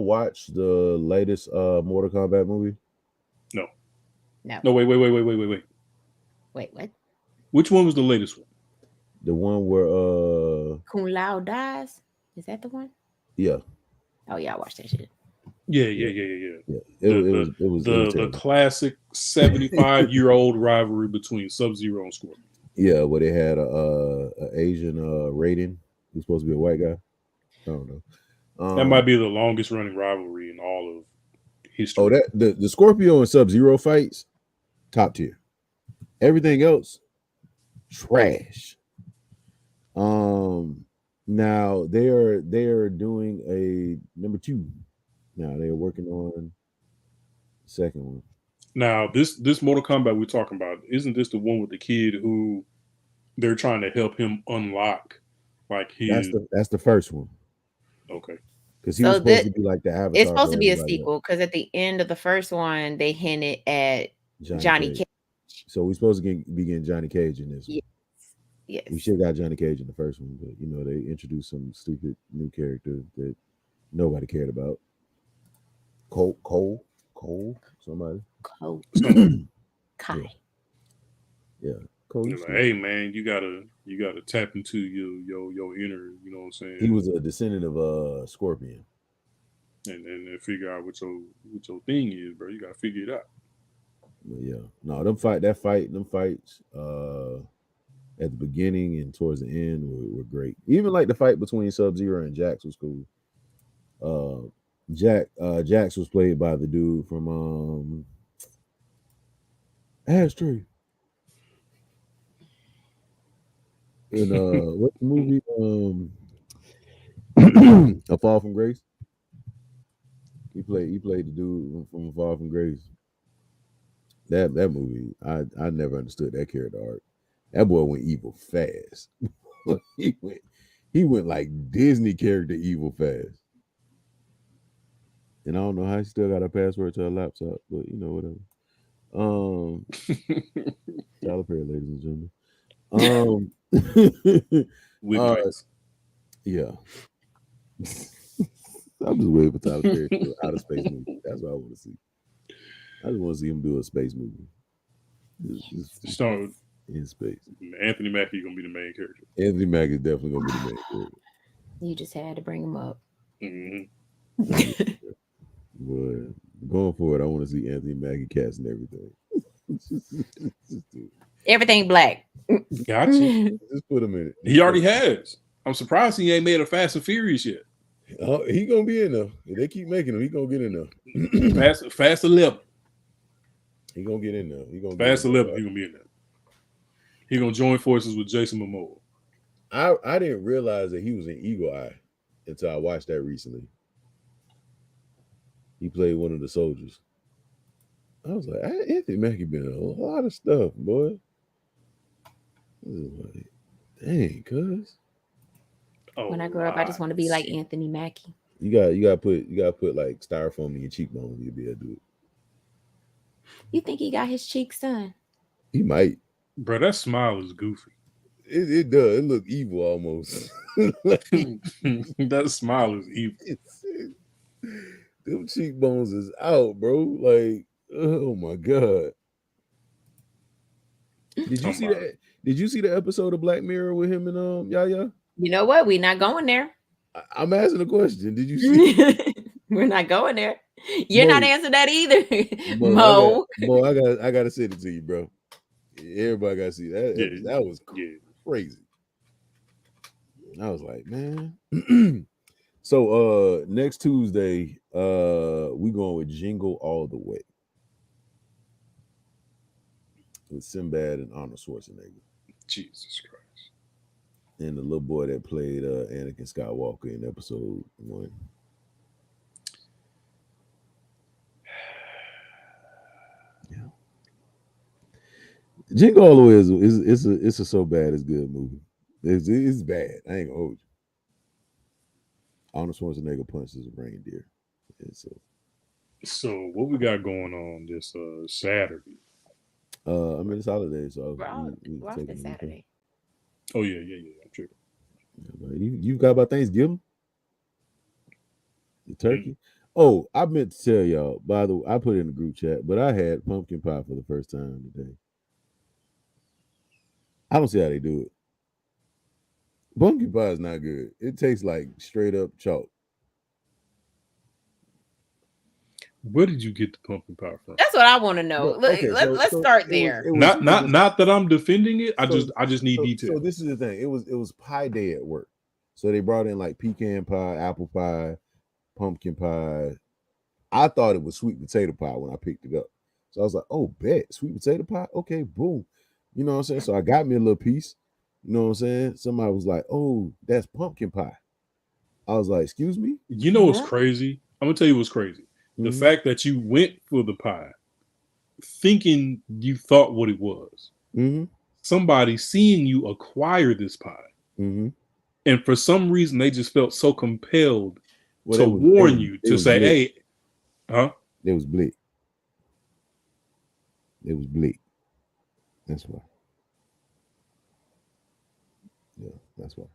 watch the latest Mortal Kombat movie? No. No. Wait. Wait, what? Which one was the latest one? The one where Kung Lao dies? Is that the one? yeah. Oh yeah, I watched that shit. Yeah. It was the classic 75-year-old rivalry between Sub-Zero and Scorpion. yeah, where they had a Asian Raiden who's supposed to be a white guy. I don't know. That might be the longest running rivalry in all of history. Oh, that the Scorpio and Sub-Zero fights, top tier. Everything else, trash. Now they are doing a number 2. Now they are working on the second one. Now, this Mortal Kombat we're talking about, isn't this the one with the kid who they're trying to help him unlock? Like That's the first one. Okay. Because he was supposed to be like the avatar. It's supposed to be a sequel because at the end of the first one, they hinted at Johnny Cage. So we're supposed to be getting Johnny Cage in this one. Yes. We should have got Johnny Cage in the first one, but you know, they introduced some stupid new character that nobody cared about. Cole, somebody. Cole. Kai. Yeah. Cole. Like, hey man, you gotta tap into your inner, you know what I'm saying? He was a descendant of Scorpion. And figure out what your thing is, bro. You gotta figure it out. But yeah. No, them fights at the beginning and towards the end were great. Even like the fight between Sub-Zero and Jax was cool. Jax was played by the dude from Ashtray. In what's the movie? A Fall from Grace. He played the dude from A Fall from Grace. That movie, I never understood that character arc. That boy went evil fast. he went like Disney character evil fast. And I don't know how he still got a password to a laptop, but you know, whatever. Tyler Perry, ladies and gentlemen. Yeah. I'm just waiting for Tyler Perry to do an outer space movie. That's what I want to see. I just want to see him do a space movie. Start in space. Anthony Mackie gonna be the main character. Anthony Mackie is definitely gonna be the main character. You just had to bring him up. Mm-hmm. Boy, going forward, I want to see Anthony Mackie casting everything. Everything black. Gotcha. Just put him in it. He already has. I'm surprised he ain't made a Fast and Furious yet. He gonna be in there. If they keep making him, he gonna get in there. Fast 11. He gonna get in there. He gonna Fast 11. He gonna be in there. He gonna join forces with Jason Momoa. I didn't realize that he was in Eagle Eye until I watched that recently. He played one of the soldiers. I was like, Anthony Mackie been in a lot of stuff, boy. I was like, dang, cuz. When I grow up, I just want to be like Anthony Mackie. You gotta put like styrofoam in your cheekbones. You'll be able to do it. You think he got his cheeks done? He might. Bro, that smile is goofy. It does. It look evil almost. That smile is evil. Them cheekbones is out, bro. Like, oh my god. Did you see that? Did you see the episode of Black Mirror with him and Yaya? You know what? We're not going there. I'm asking a question. Did you see? We're not going there. You're not answering that either, Mo. I gotta send it to you, bro. Everybody gotta see that. Yeah. That was crazy. I was like, man. So next Tuesday, we going with Jingle All the Way with Sinbad and Arnold Schwarzenegger. Jesus Christ. And the little boy that played Anakin Skywalker in episode 1. Yeah. Jingle All the Way is a so bad it's good movie. It's bad. I ain't gonna hold you. Arnold Schwarzenegger punches a reindeer. So what we got going on this Saturday? I mean, it's holiday, so We're off taking this it. Saturday. Oh yeah. I'm tripping. You got about Thanksgiving? The turkey? Oh, I meant to tell y'all, by the way, I put it in the group chat, but I had pumpkin pie for the first time today. I don't see how they do it. Pumpkin pie is not good. It tastes like straight up chalk. Where did you get the pumpkin pie from? That's what I want to know. But, okay, Let's start there. Not that I'm defending it. I just need detail. So this is the thing. It was pie day at work. So they brought in like pecan pie, apple pie, pumpkin pie. I thought it was sweet potato pie when I picked it up. So I was like, oh, bet sweet potato pie. Okay, boom. You know what I'm saying? So I got me a little piece. You know what I'm saying? Somebody was like, oh, that's pumpkin pie. I was like, excuse me? You know what's crazy? I'm gonna tell you what's crazy. The Mhm. fact that you went for the pie, thinking you thought what it was. Mm-hmm. Somebody seeing you acquire this pie, Mm-hmm. and for some reason they just felt so compelled Well, to warn you to say, bleak. "Hey, huh?" It was bleak. It was bleak. That's why. Yeah, that's why.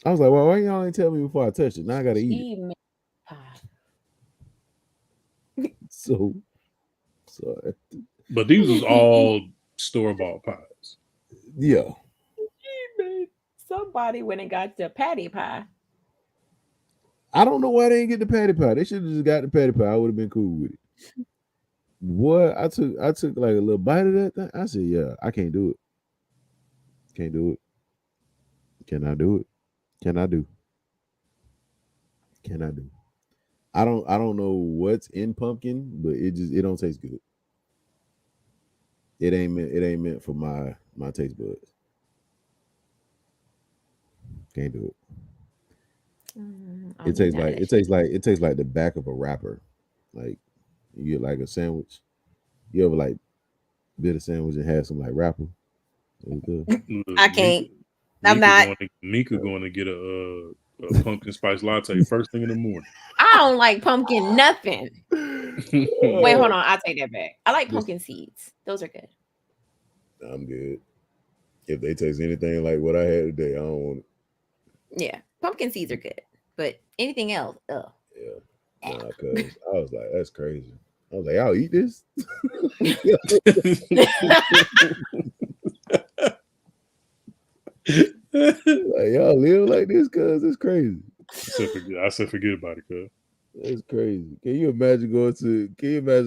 I was like, well, why y'all ain't tell me before I touched it? Now I gotta eat it. She made pie. So But these was all store-bought pies. yeah. Somebody went and got the patty pie. I don't know why they didn't get the patty pie. They should have just got the patty pie. I would have been cool with it. Boy, I took like a little bite of that thing. I said, yeah, I can't do it. Can't do it. Can I do it? Can I do? Can I do? I don't know what's in pumpkin, but it don't taste good. It ain't meant for my taste buds. Can't do it. It tastes like the back of a wrapper. Like you get like a sandwich. You ever like bit a sandwich and had some like wrapper? I can't. I'm not. Mika going to get a pumpkin spice latte first thing in the morning. I don't like pumpkin nothing. Wait, hold on. I'll take that back. I like pumpkin seeds. Those are good. I'm good. If they taste anything like what I had today, I don't want it. Yeah, pumpkin seeds are good, but anything else, ugh. Yeah, nah, cause I was like, that's crazy. I was like, I'll eat this. Like y'all live like this, cause it's crazy. I said forget about it, cuz. That's crazy. Can you imagine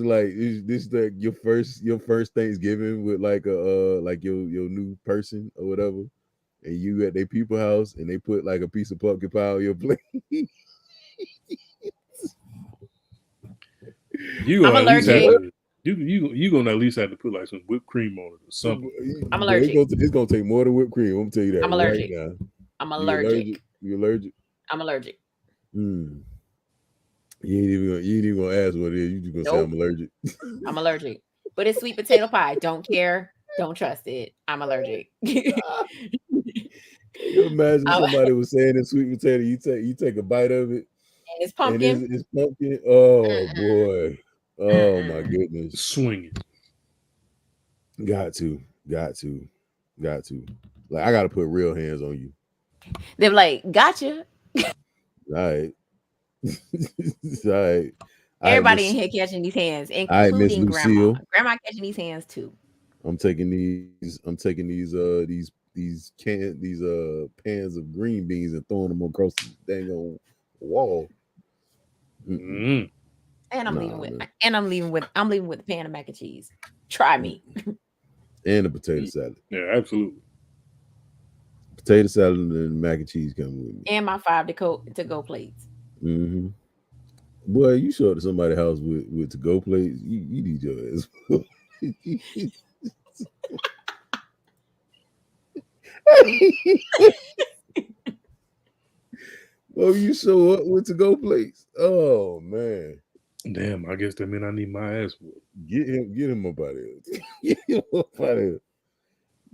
like this like your first Thanksgiving with like a like your new person or whatever, and you at their people house and they put like a piece of pumpkin pie on your plate. You I'm allergic. You gonna at least have to put like some whipped cream on it or something. I'm allergic. It's gonna take more than whipped cream. I'm gonna tell you that. I'm allergic. Right now. I'm allergic. You allergic? I'm allergic. You ain't even gonna ask what it is. You just gonna say I'm allergic. I'm allergic. But it's sweet potato pie. Don't care. Don't trust it. I'm allergic. You imagine somebody was saying it's sweet potato. You take a bite of it. And it's pumpkin. And it's pumpkin. Oh boy. Oh my goodness. Swing it. Got to. Like I gotta put real hands on you. They're like, gotcha. All right. All right. Everybody in here catching these hands, including grandma. Grandma catching these hands too. I'm taking these pans of green beans and throwing them across the dang old wall. Mm. And I'm leaving with a pan of mac and cheese. Try me. And a potato salad. Yeah, absolutely. Potato salad and mac and cheese coming with me. And my 5 to-go plates. Mm-hmm. Boy, you show up to somebody's house with to-go plates, you need your ass. Well, you show up with to-go plates. Oh man. Damn, I guess that mean I need my ass whooped. Get him up out of here. Get him up out of here.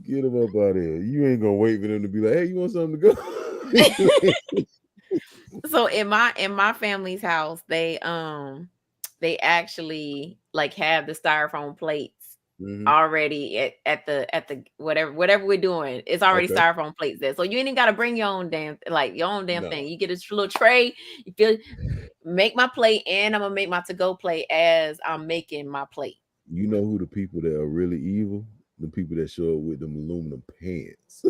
Get him up out of here. You ain't gonna wait for them to be like, hey, you want something to go? So in my family's house, they actually like have the styrofoam plates already at the whatever we're doing. It's already styrofoam plates there, so you ain't even got to bring your own damn thing. You get a little tray. You feel make my plate, and I'm gonna make my to-go plate as I'm making my plate. You know who the people that are really evil? The people that show up with them aluminum pans.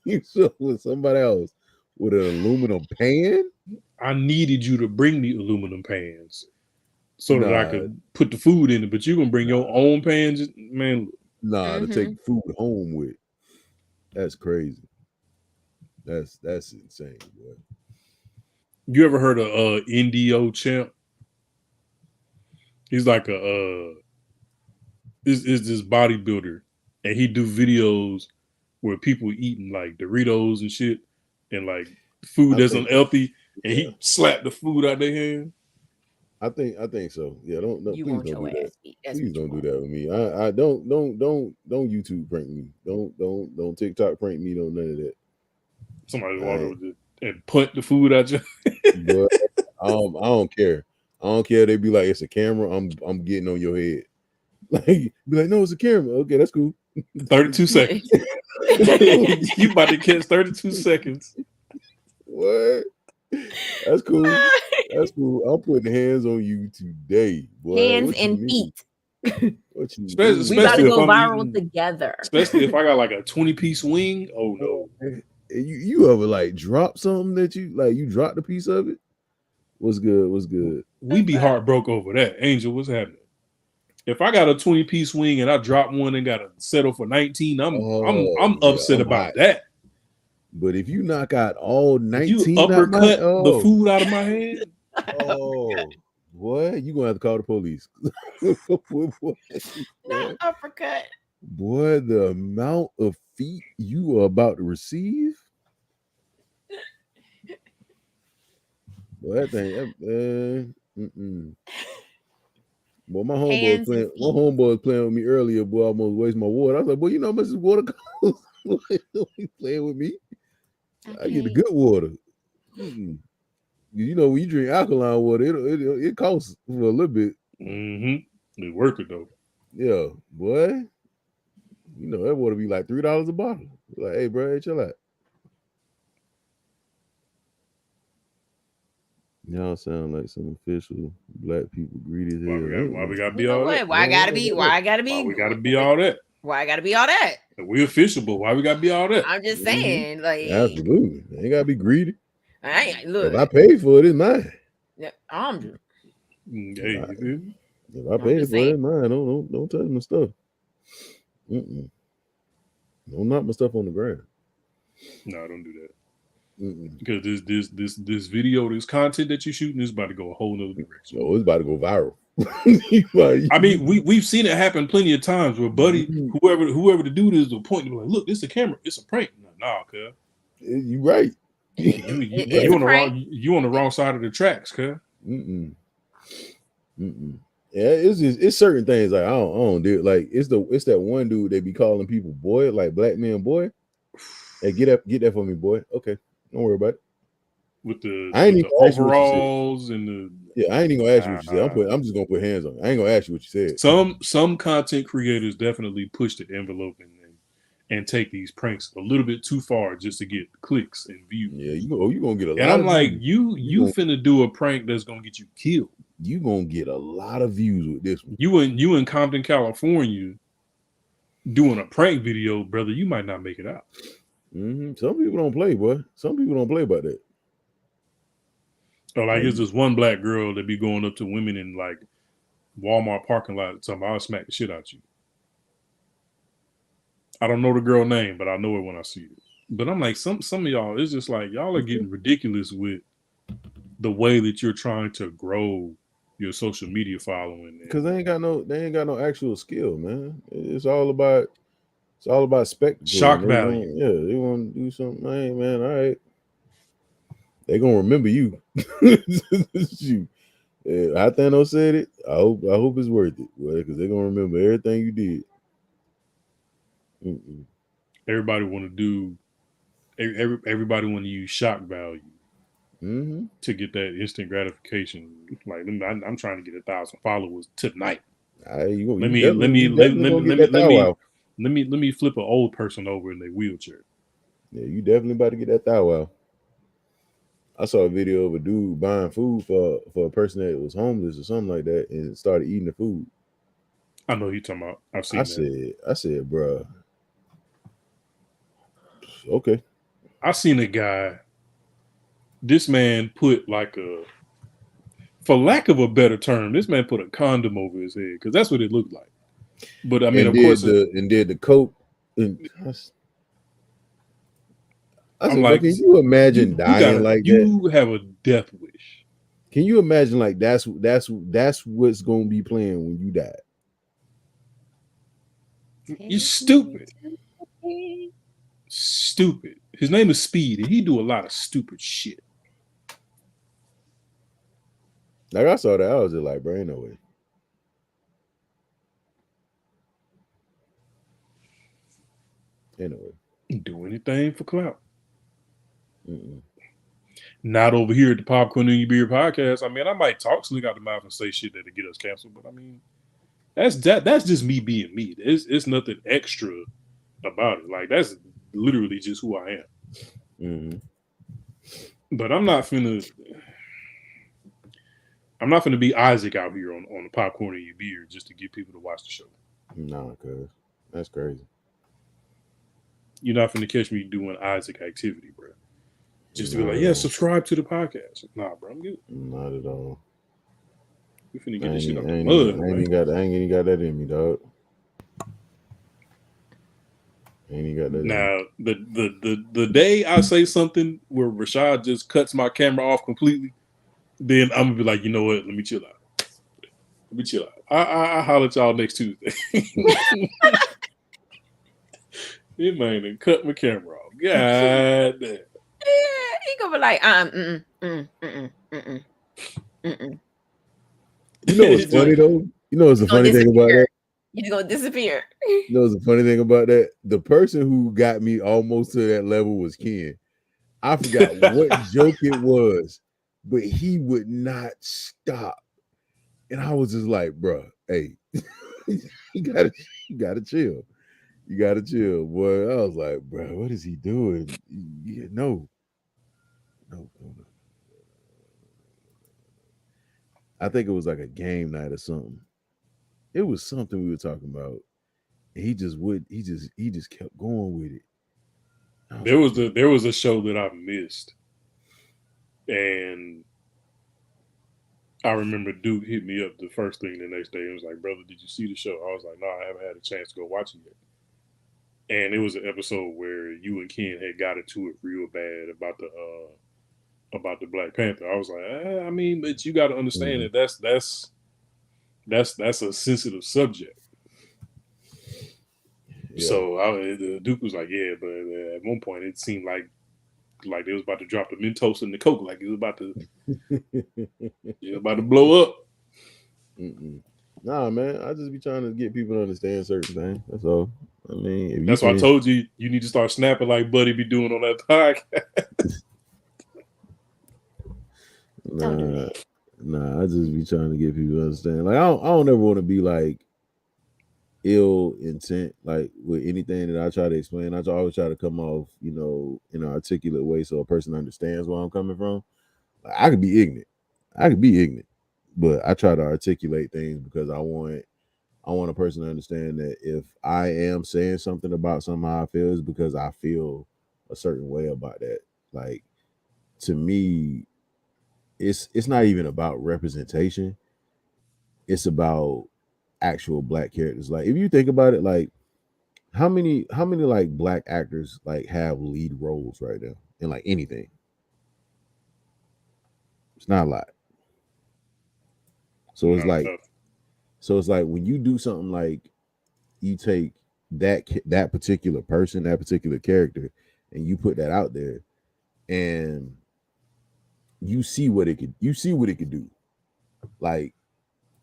You show up with somebody else with an aluminum pan. I needed you to bring me aluminum pans so that I could put the food in it. But you gonna bring your own pans, man? To take food home with. That's crazy. That's insane, boy. You ever heard of Indio Champ? He's like is this bodybuilder, and he do videos where people eating like Doritos and shit, and like food that's unhealthy, and he slapped the food out their hand. I think so. Yeah, don't you please want don't your do ass that. beat. Please don't do that with me. I don't YouTube prank me. Don't TikTok prank me. Don't none of that. Somebody walk over and put the food at you. But I don't care. I don't care. They be like, it's a camera. I'm getting on your head. Like, be like, no, it's a camera. Okay, that's cool. 32 seconds. You about to catch 32 seconds. What? That's cool. That's cool. I'm putting hands on you today, boy. Hands and feet. What you especially we about to go viral eating, together. Especially if I got like a 20-piece wing. Oh no. You ever like drop something that you dropped a piece of it? What's good? We be heartbroken over that. Angel, what's happening? If I got a 20-piece wing and I drop one and gotta settle for 19, I'm upset about that. But if you knock out all 19, you uppercut the food out of my hand. Boy, you gonna have to call the police. Not uppercut. Boy, the amount of feet you are about to receive. Boy, that thing. Boy, my homeboy was playing with me earlier. Boy, I almost wasted my water. I was like, boy, you know how much this water costs? He playing with me. I get the good water. You know, when you drink alkaline water, it costs for a little bit. It's worth it though. Yeah, boy. You know that water be like $3 a bottle. Like, hey, bro, hey, chill out. Y'all sound like some official black people greedy as hell. Why we gotta be all that? Why I gotta be Why we gotta be all that? Why I gotta be all that? We official, but why we gotta be all that? I'm just saying, like, absolutely, ain't gotta be greedy. Look, if I paid for it, it's mine. Yeah, I'm just. If I paid for it, it's mine. Don't touch my stuff. Don't knock my stuff on the ground. No, don't do that. Because this video, this content that you're shooting is about to go a whole nother direction. Oh, it's about to go viral. I mean, we've seen it happen plenty of times where buddy, whoever the dude is, will point to be like, look, this is a camera, it's a prank. Nah, cuz. You right. You on the wrong side of the tracks, cuz. Yeah, it's certain things like I don't do it. Like it's that one dude they be calling people boy, like black man boy. Hey, get that for me, boy. Okay, don't worry about it. With the overalls and I ain't even gonna ask you what you said. I'm just gonna put hands on it. I ain't gonna ask you what you said. Some content creators definitely push the envelope and take these pranks a little bit too far just to get clicks and views. Yeah, you gonna get a lot. And I'm like, you finna do a prank that's gonna get you killed. You gonna get a lot of views with this one. You in Compton, California, doing a prank video, brother. You might not make it out. Some people don't play, boy. Some people don't play about that. Or like, it's this one black girl that be going up to women in like Walmart parking lot, talking about, I'll smack the shit out you. I don't know the girl name, but I know it when I see it. But I'm like, some of y'all, it's just like y'all are getting ridiculous with the way that you're trying to grow your social media following. Because they ain't got no actual skill, man. It's all about spectacle. Shock value. They want to do something. Hey, man, all right. They gonna remember you. How Thanos said it, I hope it's worth it, because they're gonna remember everything you did. Mm-mm. Everybody want to do. Everybody want to use shock value Mm-hmm. to get that instant gratification. Like I'm trying to get 1,000 followers tonight. You Let definitely gonna get that thou wow. Let me flip an old person over in their wheelchair. Yeah, you definitely about to get that thou wow. I saw a video of a dude buying food for a person that was homeless or something like that, and started eating the food. I know you're talking about. I've seen that. I said, bruh. Okay. I seen a guy. This man put like for lack of a better term, this man put a condom over his head because that's what it looked like. But I mean, of course, did the coat. I'm like, can you imagine dying like that? You have a death wish. Can you imagine like that's what's gonna be playing when you die? You're stupid. Stupid. His name is Speed, and he do a lot of stupid shit. Like I saw that, I was just like, bro, ain't no way. Ain't no way. Do anything for clout. Mm-mm. Not over here at the Popcorn and Your Beer podcast. I mean, I might talk slick out the mouth and say shit that'll get us canceled, but I mean, that's just me being me. It's nothing extra about it. Like that's literally just who I am. Mm-hmm. But I'm not finna be Isaac out here on the Popcorn and Your Beer just to get people to watch the show. Nah, cuz that's crazy. You're not finna catch me doing Isaac activity, bro. Just to be like, yeah, subscribe to the podcast. Nah, bro, I'm good. Not at all. We finna get this shit off the mud. I ain't even got that in me, dog. Ain't even got that. Now, the day I say something where Rashad just cuts my camera off completely, then I'm gonna be like, you know what? Let me chill out. I'll holler at y'all next Tuesday. It man done cut my camera off. God damn. Yeah, he gonna be like, You know what's funny though? You know what's the funny thing about that? You're gonna disappear. You know what's the funny thing about that? The person who got me almost to that level was Ken. I forgot what joke it was, but he would not stop. And I was just like, bro, hey, you gotta chill. You gotta chill, boy. I was like, bro, what is he doing? Yeah, no. I think it was like a game night or something. It was something we were talking about. And he just kept going with it. There was a show that I missed, and I remember Duke hit me up the first thing the next day. It was like, brother, did you see the show? I was like, no, I haven't had a chance to go watch it yet. And it was an episode where you and Ken had got into it real bad about the Black Panther. I was like, I mean, but you got to understand that that's a sensitive subject. Yeah. So Duke was like, yeah, but at one point it seemed like they was about to drop the Mentos in the Coke, like it was about to blow up. Mm-mm. Nah, man, I just be trying to get people to understand certain things. That's all. I mean, that's why I told you need to start snapping like Buddy be doing on that podcast. Nah, I just be trying to get people to understand. Like, I don't ever want to be like ill intent, like with anything that I try to explain. I always try to come off, in an articulate way so a person understands where I'm coming from. Like, I could be ignorant, but I try to articulate things because I want a person to understand that if I am saying something about something how I feel, is because I feel a certain way about that. Like, to me, it's not even about representation. It's about actual Black characters. Like, if you think about it, like how many like Black actors like have lead roles right now in like anything? It's not a lot. So it's like when you do something like you take that particular person, that particular character, and you put that out there, and you see what it could do. Like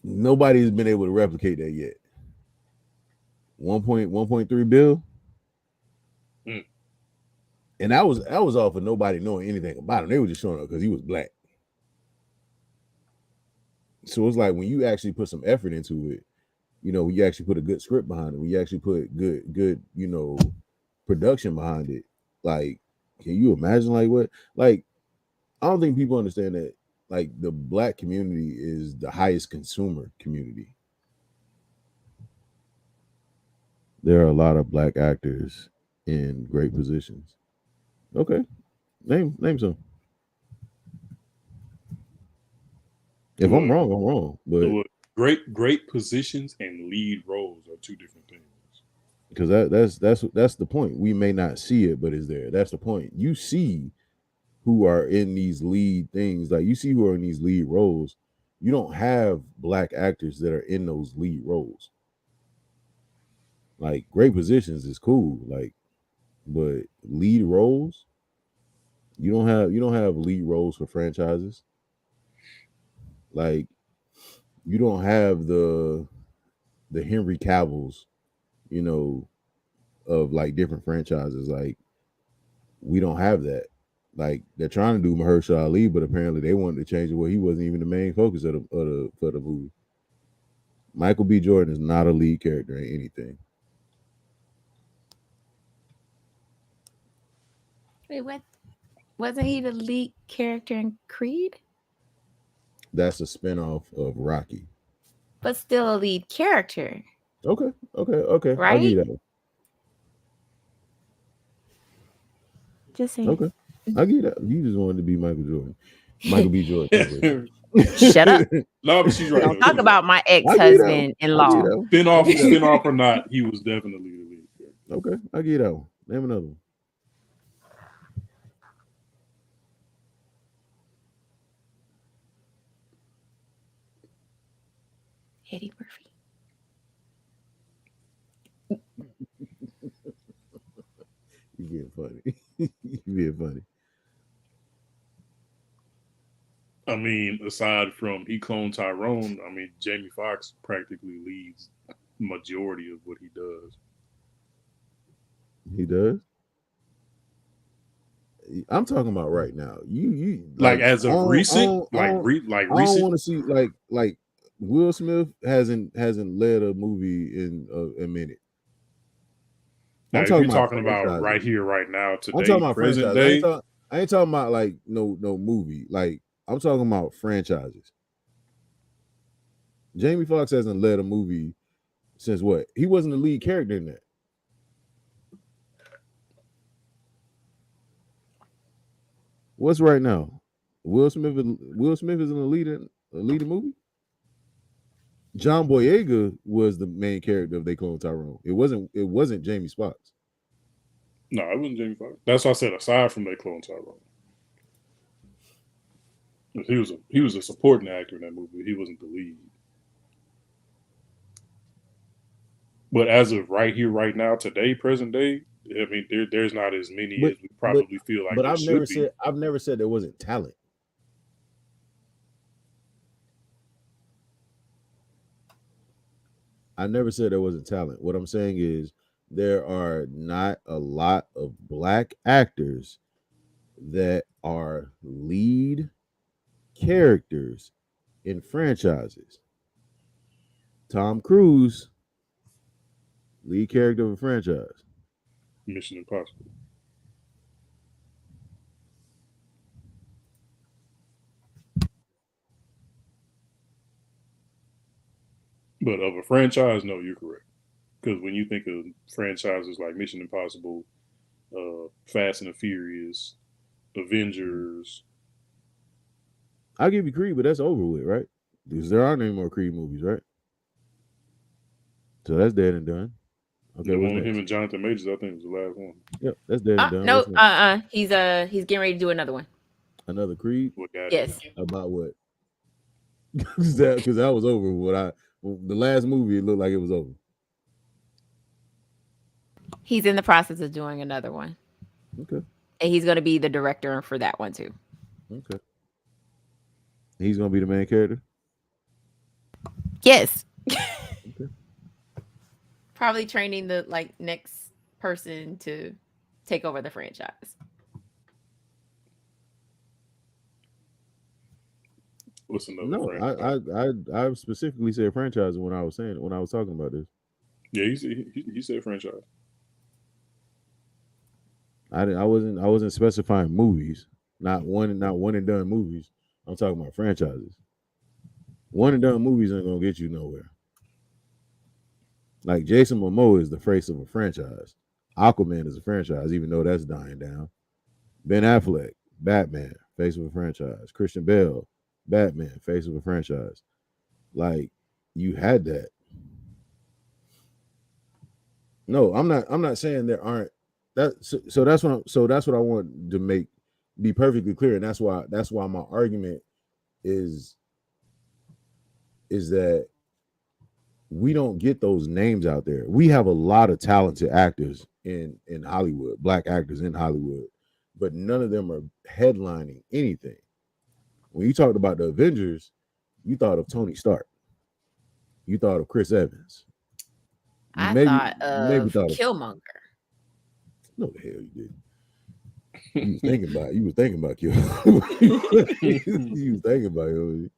nobody's been able to replicate that yet. 1.3 bill. Mm. And that was off of nobody knowing anything about him. They were just showing up because he was black. So it's like when you actually put some effort into it, you know, when you actually put a good script behind it, when you actually put good, you know, production behind it, like, can you imagine like what? Like, I don't think people understand that like the black community is the highest consumer community. There are a lot of black actors in great positions. Okay. Name some. If I'm wrong, I'm wrong. But great positions and lead roles are two different things. Because that's the point. We may not see it, but it's there. That's the point. You see who are in these lead things, like you see who are in these lead roles. You don't have black actors that are in those lead roles. Like great positions is cool, like, but lead roles, you don't have lead roles for franchises. Like you don't have the Henry Cavills, you know, of like different franchises. Like we don't have that. Like they're trying to do Mahershala Ali, but apparently they wanted to change it where he wasn't even the main focus of the for the movie. Michael B. Jordan is not a lead character in anything. Wait, what? Wasn't he the lead character in Creed? That's a spinoff of Rocky. But still a lead character. Okay. Right? I'll give you that one. Just saying. Okay. I'll give you that. You just wanted to be Michael Jordan. Michael B. Jordan. Shut up. No, but she's right. Don't talk about my ex-husband-in-law. Spin-off or not, he was definitely the lead character. Okay, I'll give you that one. Name another one. Eddie Murphy. You being funny. You being funny. I mean, aside from he cloned Tyrone, I mean, Jamie Foxx practically leads majority of what he does. He does. I'm talking about right now. You like as of recent, recent. I don't want to see like Will Smith hasn't led a movie in a minute. Now, if you're talking about right here, right now, today, I'm talking about present franchise. day. I ain't talking about like no movie. Like I'm talking about franchises. Jamie Foxx hasn't led a movie since what? He wasn't the lead character in that. What's right now? Will Smith is in a leading movie. John Boyega was the main character of They Clone Tyrone. It wasn't Jamie Foxx. No, it wasn't Jamie Foxx. That's what I said. Aside from They Clone Tyrone, he was a supporting actor in that movie. He wasn't the lead. But as of right here, right now, today, present day, I mean, there's not as many as we probably feel like. But I've never said there wasn't talent. I never said there wasn't talent. What I'm saying is there are not a lot of black actors that are lead characters in franchises. Tom Cruise, lead character of a franchise. Mission Impossible. But of a franchise, no, you're correct. Because when you think of franchises like Mission Impossible, Fast and the Furious, Avengers. I'll give you Creed, but that's over with, right? Because there aren't any more Creed movies, right? So that's dead and done. Okay, the one with him and Jonathan Majors, I think, was the last one. Yep, that's dead and done. No, he's getting ready to do another one. Another Creed? Yes. About what? Because that was over. The last movie, it looked like it was over. He's in the process of doing another one. Okay. And he's going to be the director for that one too. Okay. He's going to be the main character? Yes. Okay. Probably training the next person to take over the franchise. What's another No, franchise? I specifically said franchise when I was talking about this. Yeah, he said franchise. I wasn't specifying movies, not one and done movies. I'm talking about franchises. One and done movies ain't gonna get you nowhere. Like Jason Momoa is the face of a franchise. Aquaman is a franchise, even though that's dying down. Ben Affleck, Batman, face of a franchise. Christian Bale, Batman, face of a franchise. Like you had that. No, I'm not saying there aren't that. So that's what I want to be perfectly clear, and that's why my argument is that we don't get those names out there. We have a lot of talented actors in Hollywood, black actors in Hollywood, but none of them are headlining anything. When you talked about the Avengers, you thought of Tony Stark. You thought of Chris Evans. I Maybe thought of thought of Killmonger. no the hell you didn't. You was thinking about Killmonger. You was thinking about him.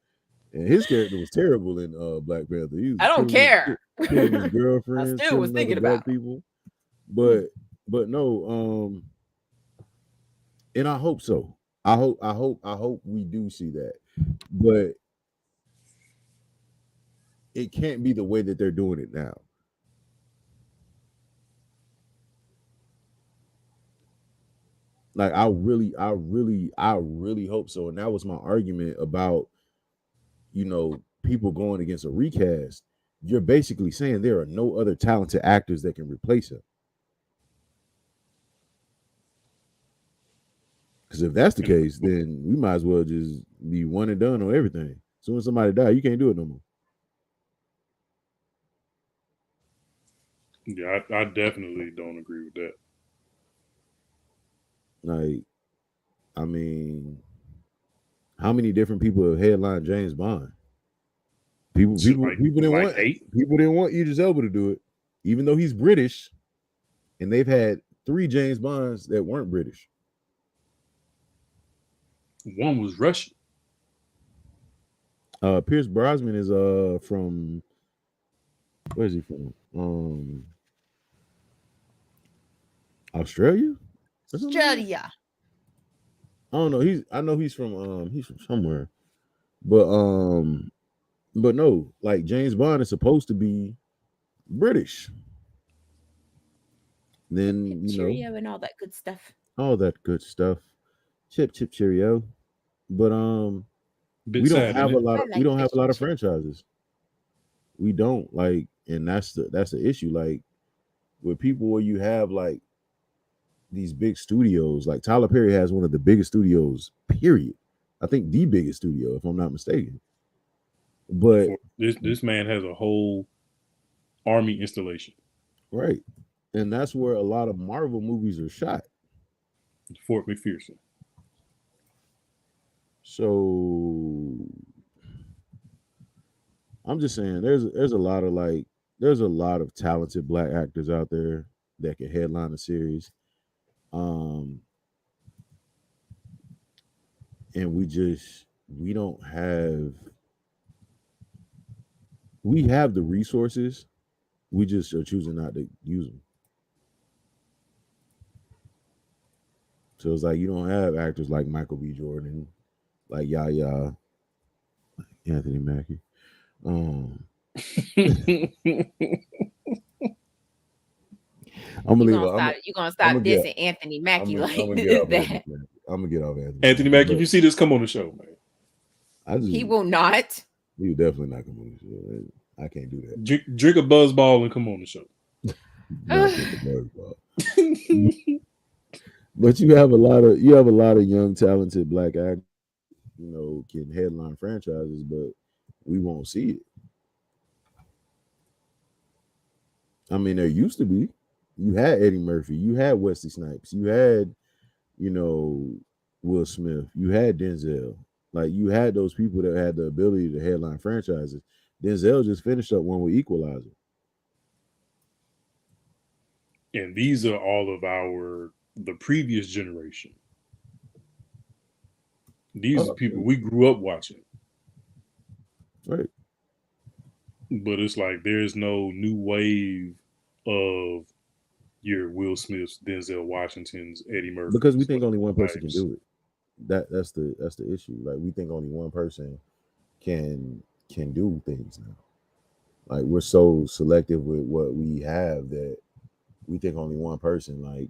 And his character was terrible in Black Panther. He was I don't care. killing his girlfriends, I still was killing thinking other black about him. people. But no, and I hope so. I hope we do see that. But it can't be the way that they're doing it now. Like I really hope so. And that was my argument about, people going against a recast. You're basically saying there are no other talented actors that can replace him. Because if that's the case, then we might as well just be one and done on everything. As soon as somebody dies, you can't do it no more. Yeah, I definitely don't agree with that. Like, I mean, how many different people have headlined James Bond? People didn't want Idris Elba to do it, even though he's British, and they've had 3 James Bonds that weren't British. One was Russian. Pierce Brosnan is from, where is he from? Australia? Australia. I don't know. I know he's from somewhere. But no, like James Bond is supposed to be British. Then Cheerio and all that good stuff. All that good stuff. Chip cheerio. But Bit we don't sad, have isn't a it? lot of I like we don't have a lot of chip. franchises. We don't, like, and that's the issue. Like with people where you have like these big studios, like Tyler Perry has one of the biggest studios, period. I think the biggest studio, if I'm not mistaken. But This man has a whole army installation. right. And that's where a lot of Marvel movies are shot. Fort McPherson. So I'm just saying there's a lot of talented black actors out there that can headline a series. And we have the resources, we just are choosing not to use them. So it's like you don't have actors like Michael B. Jordan, like Yahya, Anthony Mackie. I'm gonna leave. You're gonna stop dissing Anthony Mackie like that. I'm gonna get off Anthony. Anthony Mackie, if you see this, come on the show, man. He will not. He will definitely not come on the show. I can't do that. Drink a buzzball and come on the show. But you have a lot of young talented black actors, can headline franchises, but we won't see it. I mean, there used to be. You had Eddie Murphy, you had Wesley Snipes, you had, Will Smith, you had Denzel. Like you had those people that had the ability to headline franchises, Denzel just finished up one with Equalizer. And these are all of the previous generation. These are people we grew up watching. Right. But it's like there's no new wave of your Will Smiths, Denzel Washingtons, Eddie Murphy. Because we think only one person can do it. That's the issue. Like we think only one person can do things now. Like we're so selective with what we have that we think only one person, like,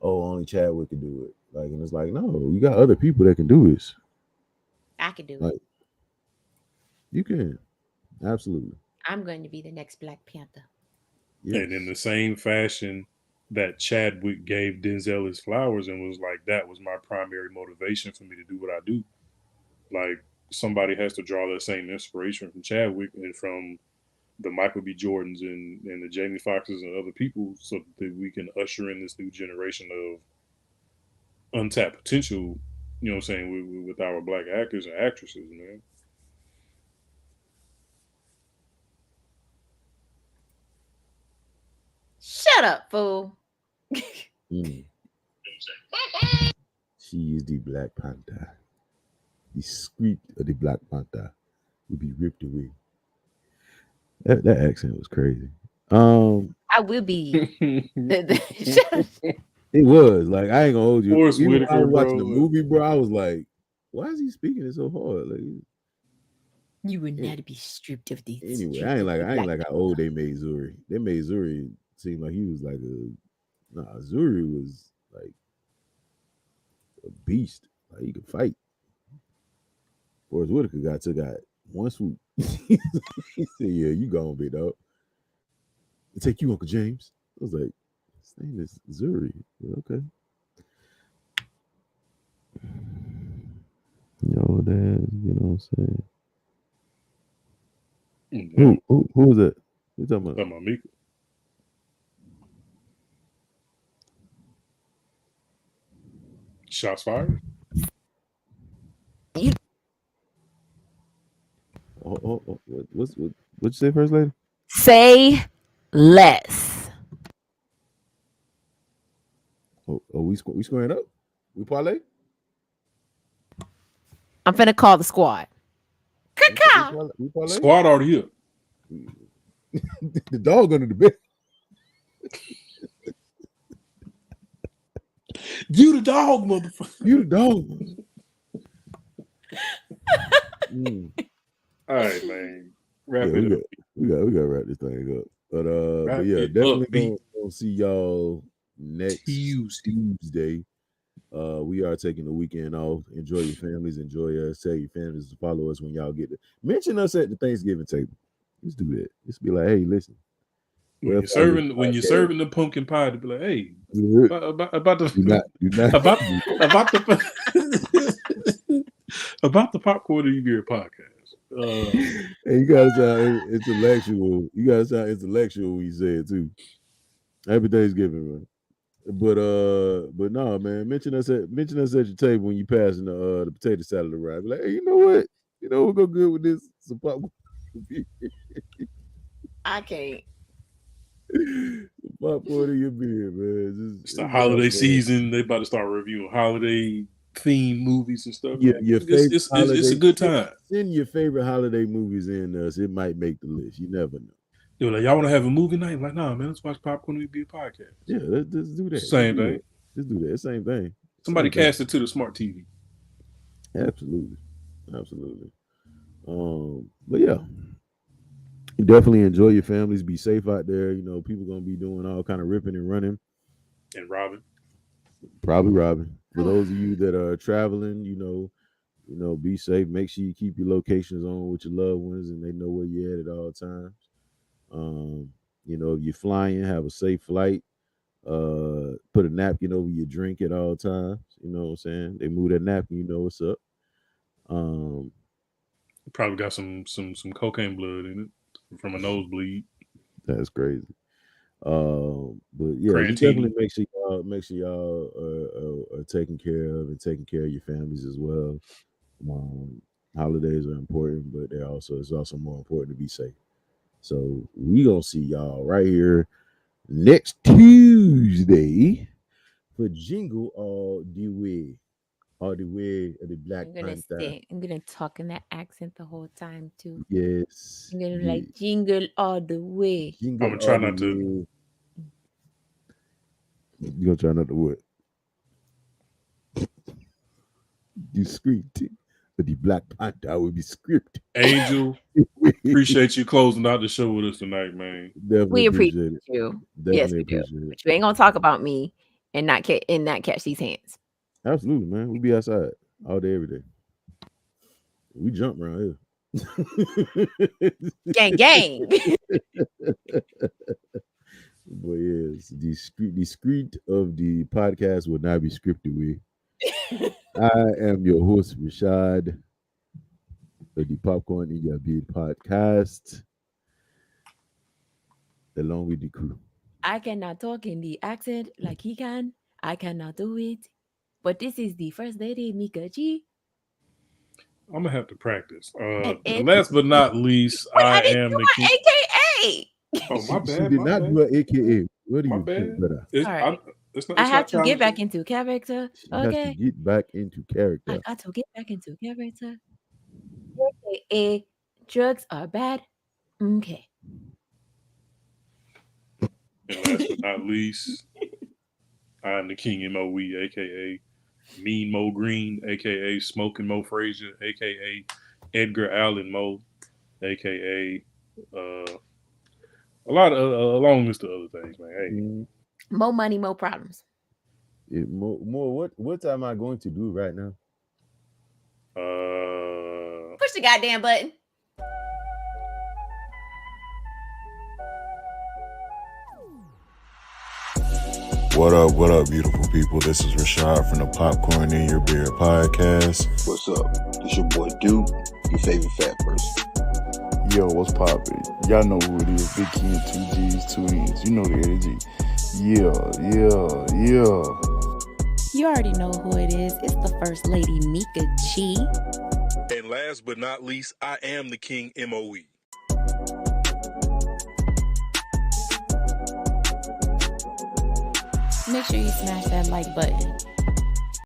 oh, only Chadwick can do it. Like, and it's like, no, you got other people that can do this. I can do Like, it. You can. Absolutely. I'm going to be the next Black Panther. Yes. And in the same fashion that Chadwick gave Denzel his flowers and was like, that was my primary motivation for me to do what I do. Like, somebody has to draw that same inspiration from Chadwick and from the Michael B. Jordans and the Jamie Foxxes and other people so that we can usher in this new generation of untapped potential, you know what I'm saying, with our Black actors and actresses, man. Shut up, fool. Mm. She is the Black Panther. The script of the Black Panther will be ripped away. That accent was crazy. I will be. Shut up. It was like I ain't gonna hold you. Forrest Even when I Whitaker, was watching bro. the movie, bro, I was like, "Why is he speaking it so hard?" Like, You would not be stripped of these. anyway, I ain't like how old they made Zuri. They made Zuri seem like he was like Zuri was like a beast. Like he could fight. Forrest Whitaker got one swoop. He said, "Yeah, you gone, big dog. I'll take you, Uncle James." I was like, "His name is Zuri." Yeah, okay. Yo, Dad, you know what I'm saying? Who was that? Who talking about? Talking about Mika. Shots fired. What'd you say, first lady? Say less. We squaring up? We parlay? I'm finna call the squad. We parlay? Squad already here. The dog under the bed. You the dog, motherfucker. You the dog. All right, man. Wrap Yeah, it up. we got to wrap this thing up. But Wrap yeah, it definitely up, gonna see y'all next Tuesday. Tuesday. We are taking the weekend off. Enjoy your families. Enjoy us. Tell your families to follow us when y'all get there. Mention us at the Thanksgiving table. Just do that. Just be like, hey, listen. When you're serving the pumpkin pie, to be like, hey, about the about the Popcorn and Beer podcast. Hey, you gotta sound intellectual. You gotta sound intellectual when you say it too. Happy Thanksgiving, man. But no, man. Mention us at your table when you passing the potato salad around. Be like, hey, you know what? You know we'll go good with this. Some popcorn. I can't. Popcorn in your beer, man. It's the holiday season. They about to start reviewing holiday themed movies and stuff. Yeah, it's a good time. Send your favorite holiday movies in us. It might make the list. You never know. They're like, y'all want to have a movie night? I'm like, nah, man, let's watch Popcorn and Beer podcast. Yeah, let's do that. Same thing. Just do that. Same thing. Somebody cast it to the smart TV. Absolutely. But yeah. Definitely enjoy your families. Be safe out there. You know, people gonna be doing all kind of ripping and running. And robbing. Probably robbing. For those of you that are traveling, you know, be safe. Make sure you keep your locations on with your loved ones and they know where you're at all times. You know, if you're flying, have a safe flight. Put a napkin over your drink at all times. You know what I'm saying? They move that napkin, you know what's up. Probably got some cocaine blood in it from a nosebleed. That's crazy. But yeah, you definitely make sure y'all are taking care of and taking care of your families as well. Holidays are important, but it's also more important to be safe. So we gonna see y'all right here next Tuesday for Jingle All the Way. All the Way of the Black Panther. I'm gonna talk in that accent the whole time too. Yes. I'm gonna yeah. like jingle all the way. Jingle I'm gonna try all the not to. way. You gonna try not to what? Discreet. But the Black Panther will be script. Angel, appreciate you closing out the show with us tonight, man. Definitely We appreciate appreciate it. you. Definitely Yes, we do. appreciate it. But you ain't gonna talk about me and not catch these hands. Absolutely, man. We be outside all day, every day. We jump around here. Gang, gang. But yes, the script of the podcast will not be scripted with. I am your host, Rashad, of the Popcorn in Your Beard podcast, along with the crew. I cannot talk in the accent like he can. I cannot do it. But this is the first lady, Mika G. I'm gonna have to practice. And Last but not least, I am the king. AKA. Oh, my She bad. did My not bad. do an AKA. What do My you bad. think, brother? It's, All right. it's I have to not get back challenging. into character. She has to Okay. get back into character. I got to get back into character. AKA drugs are bad. Okay. And last but not least, I'm the King Moe, aka Mean Mo Green, aka Smoking Mo Frazier, aka Edgar Allan Moe, aka a long list of other things, man. Hey, Mm, More money, more problems. more what am I going to do right now? Push the goddamn button. What up, beautiful people? This is Rashad from the Popcorn in Your Beer podcast. What's up? It's your boy Duke, your favorite fat person. Yo, what's poppin'? Y'all know who it is. Big King, 2 G's, 2 N's. You know the energy. Yeah. You already know who it is. It's the First Lady, Mika G. and last but not least, I am the King Moe. Make sure you smash that like button.